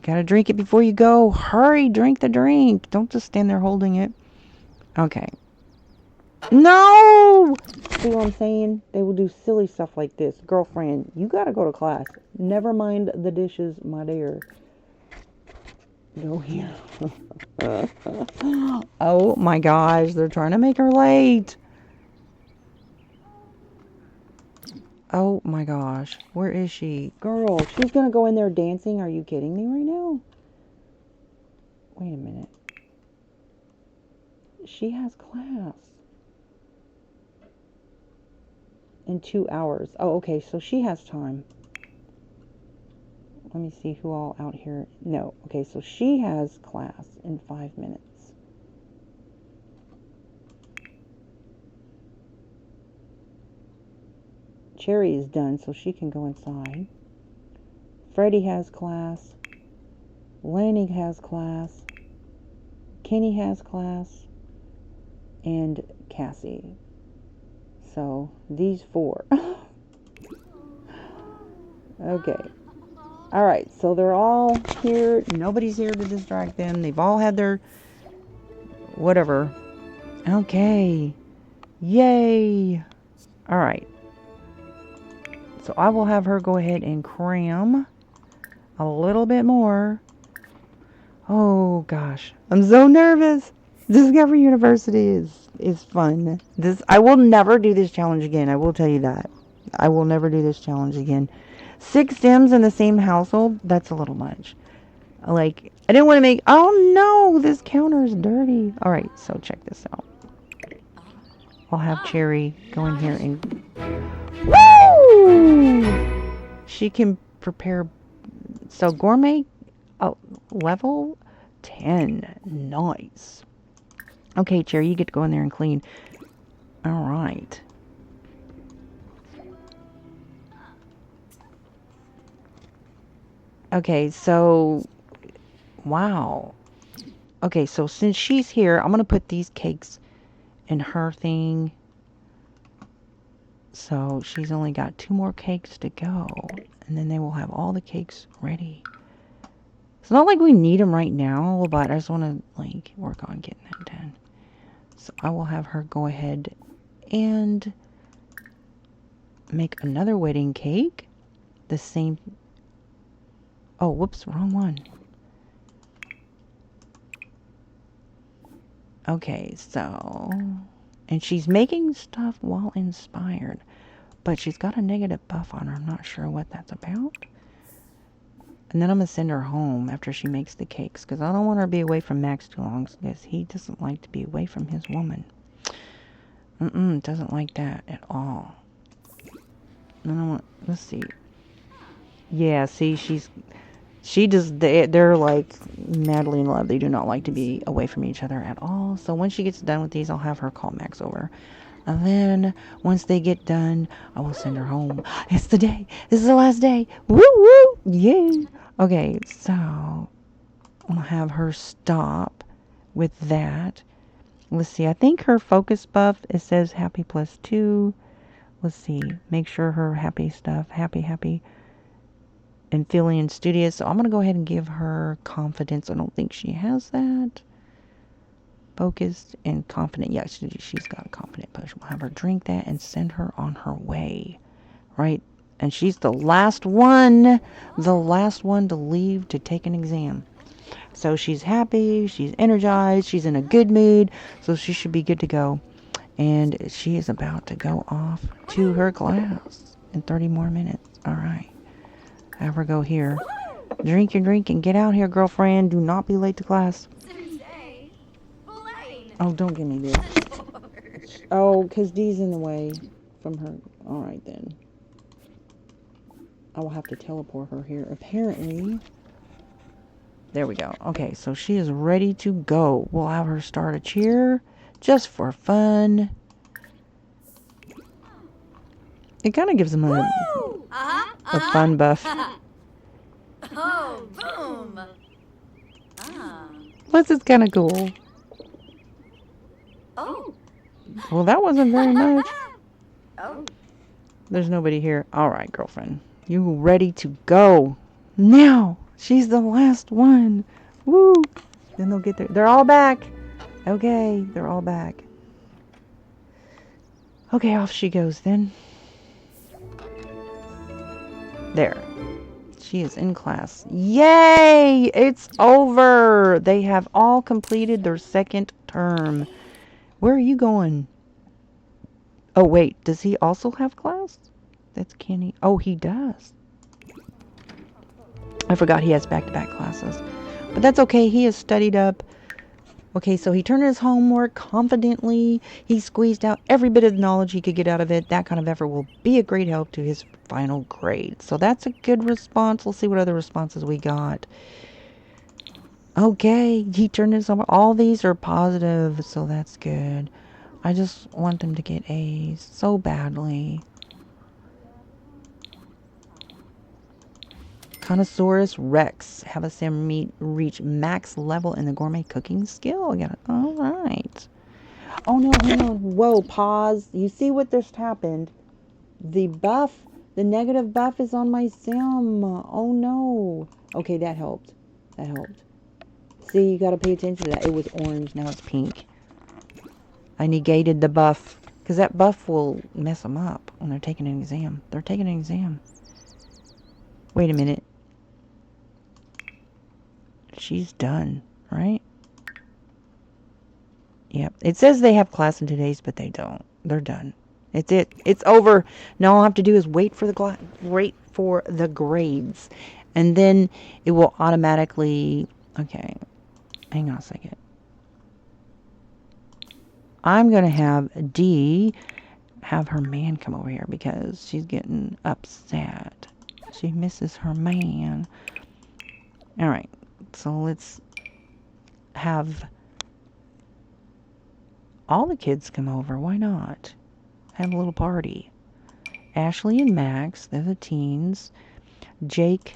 Gotta drink it before you go. Hurry, drink the drink. Don't just stand there holding it. Okay. No! See what I'm saying? They will do silly stuff like this. Girlfriend, you gotta go to class. Never mind the dishes, my dear. Go here. Oh my gosh, they're trying to make her late. Oh my gosh, where is she? Girl, she's gonna go in there dancing. Are you kidding me right now? Wait a minute. She has class in 2 hours. Oh, okay, so she has time. Let me see who all out here. No, okay, so she has class in 5 minutes. Cherry is done, so she can go inside. Freddie has class. Laney has class. Kenny has class. and Cassie. So these 4. Okay. All right. So they're all here. Nobody's here to distract them. They've all had their whatever. Okay. Yay. All right. So I will have her go ahead and cram a little bit more. Oh gosh, I'm so nervous. Discovery University is fun. I will never do this challenge again. I will tell you that. I will never do this challenge again. 6 Sims in the same household, that's a little much. Like, I didn't want to make, oh no, this counter is dirty. All right, so check this out. I'll have Cherry go in here and, woo! She can prepare, so gourmet, level 10. Nice. Okay, Cherry, you get to go in there and clean. All right. Okay, so, wow. Okay, so since she's here, I'm going to put these cakes in her thing. So she's only got 2 more cakes to go. And then they will have all the cakes ready. It's not like we need them right now, but I just want to, like, work on getting that done. So I will have her go ahead and make another wedding cake. The same. Oh, whoops, wrong one. Okay, so, and she's making stuff while inspired, but she's got a negative buff on her. I'm not sure what that's about. And then I'm going to send her home after she makes the cakes, because I don't want her to be away from Max too long, because he doesn't like to be away from his woman. Doesn't like that at all. And I don't want, let's see. Yeah, see, they're like madly in love. They do not like to be away from each other at all. So when she gets done with these, I'll have her call Max over. And then once they get done, I will send her home. It's the day. This is the last day. Woo woo. Yay. Okay, so I'll have her stop with that. Let's see. I think her focus buff, it says happy +2. Let's see. Make sure her happy stuff, happy. And feeling studious. So I'm going to go ahead and give her confidence. I don't think she has that. Focused and confident. Yeah, she's got a confident push. We'll have her drink that and send her on her way. Right? And she's the last one to leave to take an exam. So she's happy, she's energized, she's in a good mood, so she should be good to go. And she is about to go off to her class in 30 more minutes. All right. Have her go here. Drink and get out here, girlfriend. Do not be late to class. Oh, don't give me this. Oh, because Dee's in the way from her. All right, then. I will have to teleport her here. Apparently. There we go. Okay, so she is ready to go. We'll have her start a cheer just for fun. It kind of gives them a fun buff. Oh, boom. Plus, it's kind of cool. Oh. Well, that wasn't very much. Oh. There's nobody here. All right, girlfriend. You ready to go? Now. She's the last one. Woo. Then they'll get there. They're all back. Okay, they're all back. Okay, off she goes then. There. She is in class. Yay! It's over. They have all completed their second term. Where are you going? Oh, wait. Does he also have class? That's Kenny. Oh, he does. I forgot he has back-to-back classes. But that's okay. He has studied up. Okay, so he turned in his homework confidently. He squeezed out every bit of knowledge he could get out of it. That kind of effort will be a great help to his final grade. So that's a good response. We'll see what other responses we got. Okay, he turned in his homework. All these are positive, so that's good. I just want them to get A's so badly. Connoissaurus Rex. Have a sim reach max level in the gourmet cooking skill. I got it. All right. Oh no, hang on. Whoa, pause. You see what just happened? The buff, the negative buff is on my sim. Oh no. Okay, that helped. That helped. See, you got to pay attention to that. It was orange, now it's pink. I negated the buff because that buff will mess them up when they're taking an exam. They're taking an exam. Wait a minute. She's done, right? Yep. It says they have class in 2 days, but they don't. They're done. It's it. It's over. Now all I have to do is wait for the grades, and then it will automatically. Okay, hang on a second. I'm gonna have D have her man come over here because she's getting upset. She misses her man. All right, so let's have all the kids come over. Why not? Have a little party. Ashley and Max, they're the teens. Jake,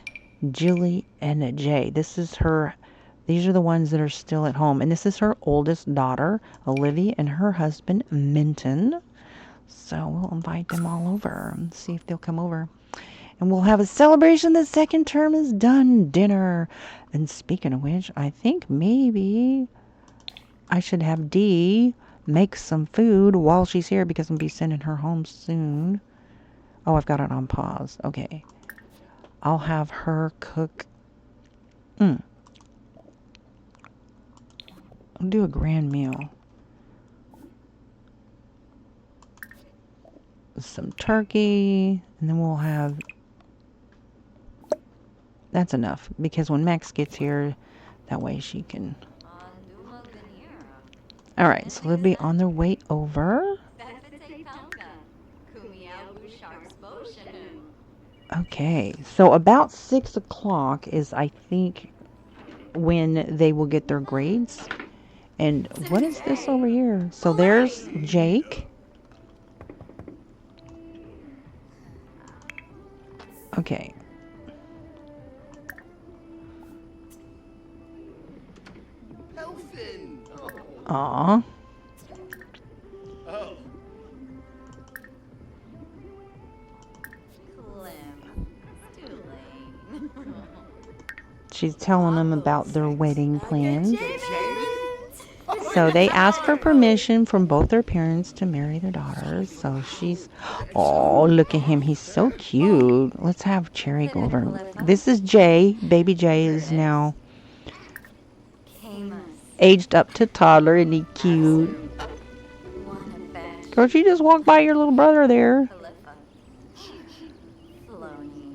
Jilly, and Jay. These are the ones that are still at home. And this is her oldest daughter, Olivia, and her husband, Minton. So we'll invite them all over and see if they'll come over. And we'll have a celebration. The second term is done. Dinner. And speaking of which, I think maybe I should have Dee make some food while she's here because I'm going to be sending her home soon. Oh, I've got it on pause. Okay. I'll have her cook. I'll do a grand meal. Some turkey. And then we'll have... That's enough. Because when Max gets here, that way she can... Alright, so they'll be on their way over. Okay, so about 6 o'clock is, I think, when they will get their grades. And what is this over here? So there's Jake. Okay. Aw. She's telling them about their wedding plans. So they asked for permission from both their parents to marry their daughters. So she's... Oh, look at him. He's so cute. Let's have Cherry go over. This is Jay. Baby Jay is now aged up to toddler, and he's cute. Girl, she just walked by your little brother there.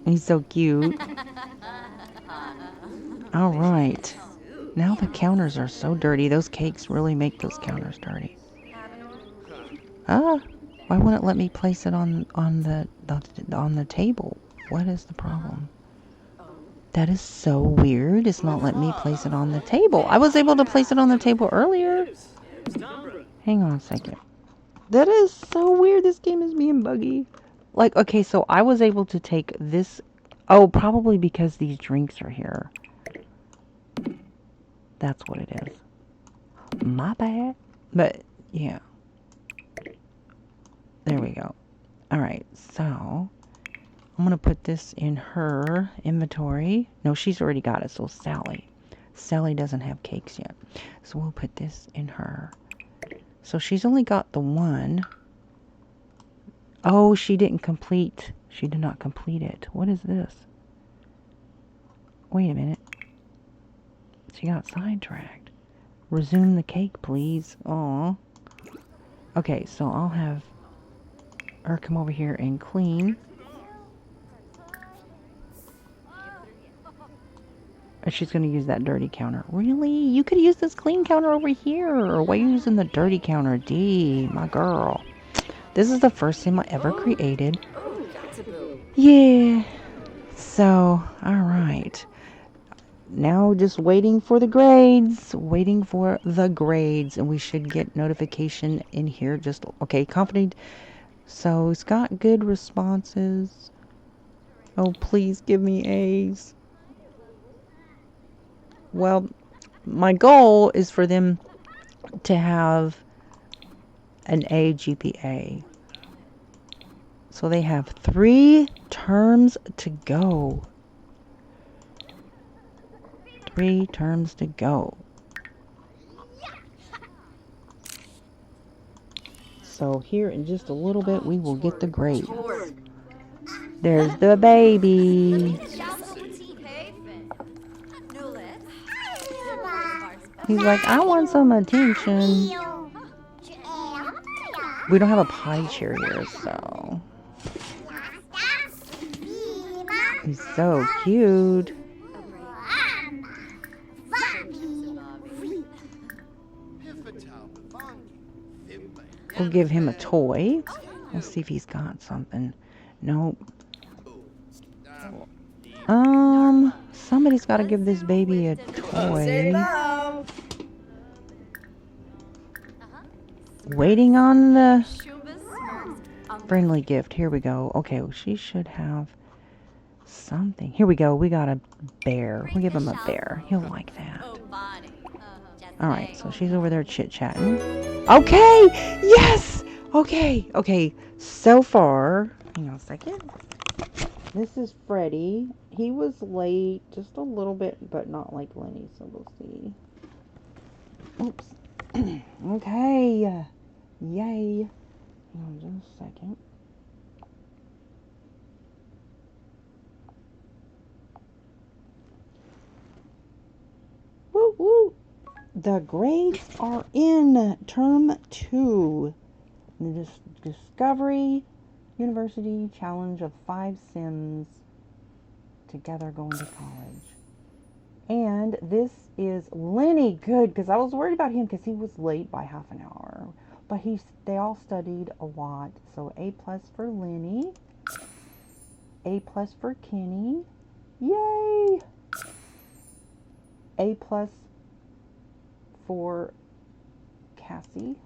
He's so cute. All right. Now the counters are so dirty. Those cakes really make those counters dirty. Why won't it let me place it on the table? What is the problem? That is so weird. It's not letting me place it on the table. I was able to place it on the table earlier. Hang on a second. That is so weird. This game is being buggy. Like, okay, so I was able to take this. Oh, probably because these drinks are here. That's what it is. My bad. But, yeah. There we go. Alright, so I'm going to put this in her inventory. No, she's already got it, so Sally. Sally doesn't have cakes yet. So we'll put this in her. So she's only got the one. Oh, she didn't complete. She did not complete it. What is this? Wait a minute. She got sidetracked. Resume the cake, please. Aw. Okay, so I'll have her come over here and clean. And she's going to use that dirty counter. Really? You could use this clean counter over here. Why are you using the dirty counter? D, my girl. This is the first sim I ever created. Yeah. So, alright. Now just waiting for the grades. Waiting for the grades. And we should get notification in here. Just, okay, confident. So, it's got good responses. Oh, please give me A's. Well, my goal is for them to have an A GPA. So they have 3 terms to go. 3 terms to go. So here in just a little bit, we will get the grades. There's the baby. He's like, I want some attention. We don't have a potty chair here, so. He's so cute. We'll give him a toy. Let's see if he's got something. Nope. Somebody's got to give this baby a toy. Waiting on the friendly gift. Here we go. Okay, well, she should have something. Here we go. We got a bear. We'll give him a bear. He'll like that. Alright, so she's over there chit-chatting. Okay! Yes! Okay. So far, hang on a second. This is Freddie. He was late just a little bit, but not like Lenny, so we'll see. Oops. Okay. Yay. Hang on just a second. Woo woo. The grades are in term 2. The Discovery University Challenge of 5 Sims together going to college. And this is Lenny. Good, because I was worried about him because he was late by half an hour. But they all studied a lot. So A+ for Lenny. A+ for Kenny. Yay! A+ for Cassie.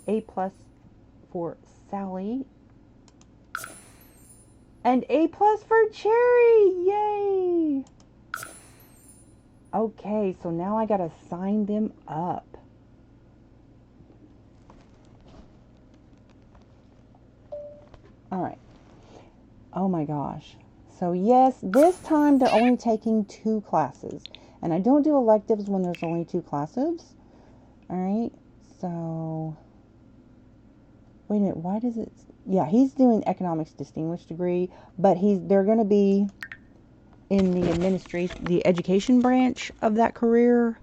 A+ for Sally. And A+ for Cherry. Yay! Okay, so now I gotta sign them up. Alright. Oh my gosh. So yes, this time they're only taking 2 classes. And I don't do electives when there's only 2 classes. Alright, so... Wait a minute, why does it... Yeah, he's doing economics distinguished degree, but they're going to be in the education branch of that career.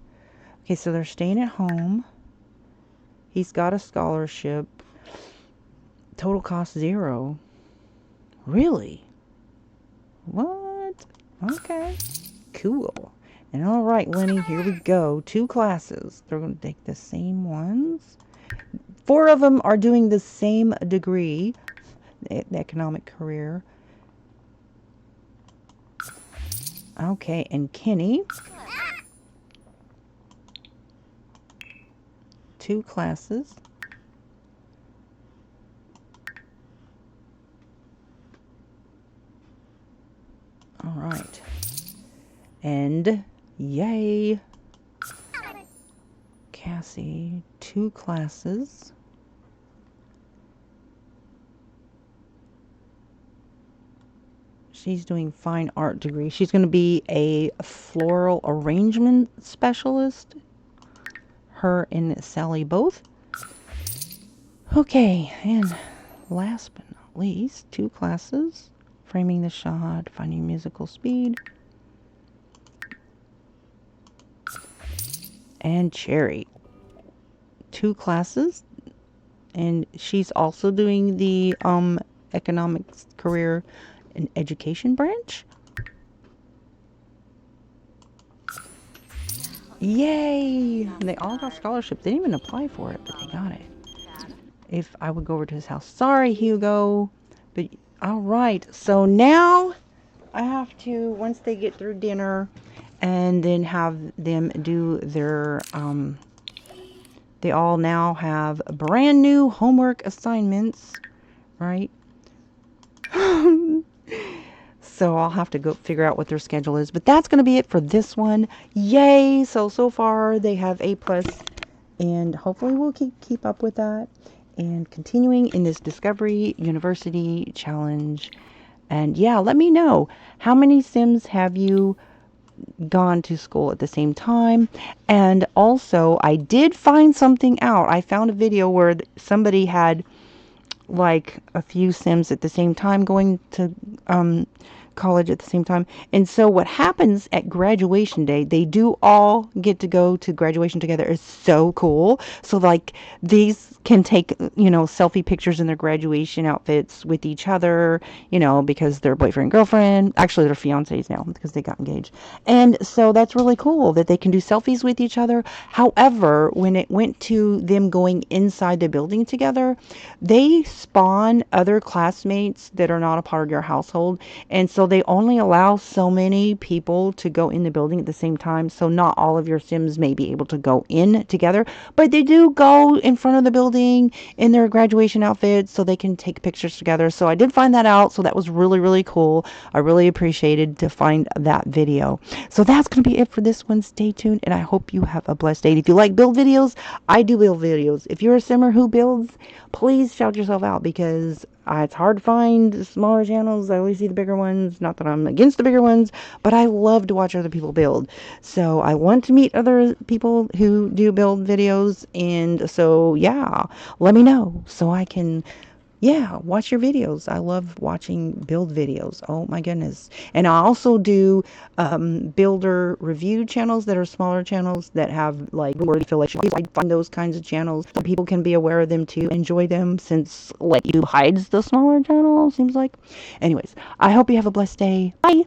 Okay, so they're staying at home. He's got a scholarship. Total cost 0. Really? What? Okay. Cool. And all right, Lenny, here we go. 2 classes. They're going to take the same ones. 4 of them are doing the same degree, the economic career. Okay, and Kenny, 2 classes. All right. And yay. Cassie, 2 classes. She's doing fine art degree. She's going to be a floral arrangement specialist. Her and Sally both. Okay, and last but not least, 2 classes. Framing the shot, finding musical speed. And Cherry. 2 classes. And she's also doing the economics career and education branch. Yay! And they all got scholarships. They didn't even apply for it, but they got it. If I would go over to his house. Sorry, Hugo. But all right. So now I have to, once they get through dinner, and then have them do their, they all now have brand new homework assignments, right? So I'll have to go figure out what their schedule is. But that's going to be it for this one. Yay! So far they have A+, and hopefully we'll keep up with that. and continuing in this Discovery University challenge. And yeah, let me know, how many Sims have you gone to school at the same time? And also, I did find something out. I found a video where somebody had like a few Sims at the same time going to college at the same time. And so what happens at graduation day, they do all get to go to graduation together. It's so cool. So like these can take, selfie pictures in their graduation outfits with each other, because they're boyfriend, girlfriend. Actually, they're fiancés now because they got engaged. And so that's really cool that they can do selfies with each other. However, when it went to them going inside the building together, they spawn other classmates that are not a part of your household. And so they only allow so many people to go in the building at the same time. So not all of your Sims may be able to go in together, but they do go in front of the building in their graduation outfits so they can take pictures together. So I did find that out. So that was really, really cool. I really appreciated to find that video. So that's going to be it for this one. Stay tuned, and I hope you have a blessed day. If you like build videos, I do build videos. If you're a Simmer who builds, please shout yourself out, because it's hard to find smaller channels. I always see the bigger ones. Not that I'm against the bigger ones, but I love to watch other people build. So I want to meet other people who do build videos. And so, yeah, let me know so I can, watch your videos. I love watching build videos. Oh my goodness. And I also do builder review channels that are smaller channels that have like word affiliation. I find those kinds of channels so people can be aware of them too, enjoy them, since like YouTube hides the smaller channel, seems like. Anyways, I hope you have a blessed day. Bye.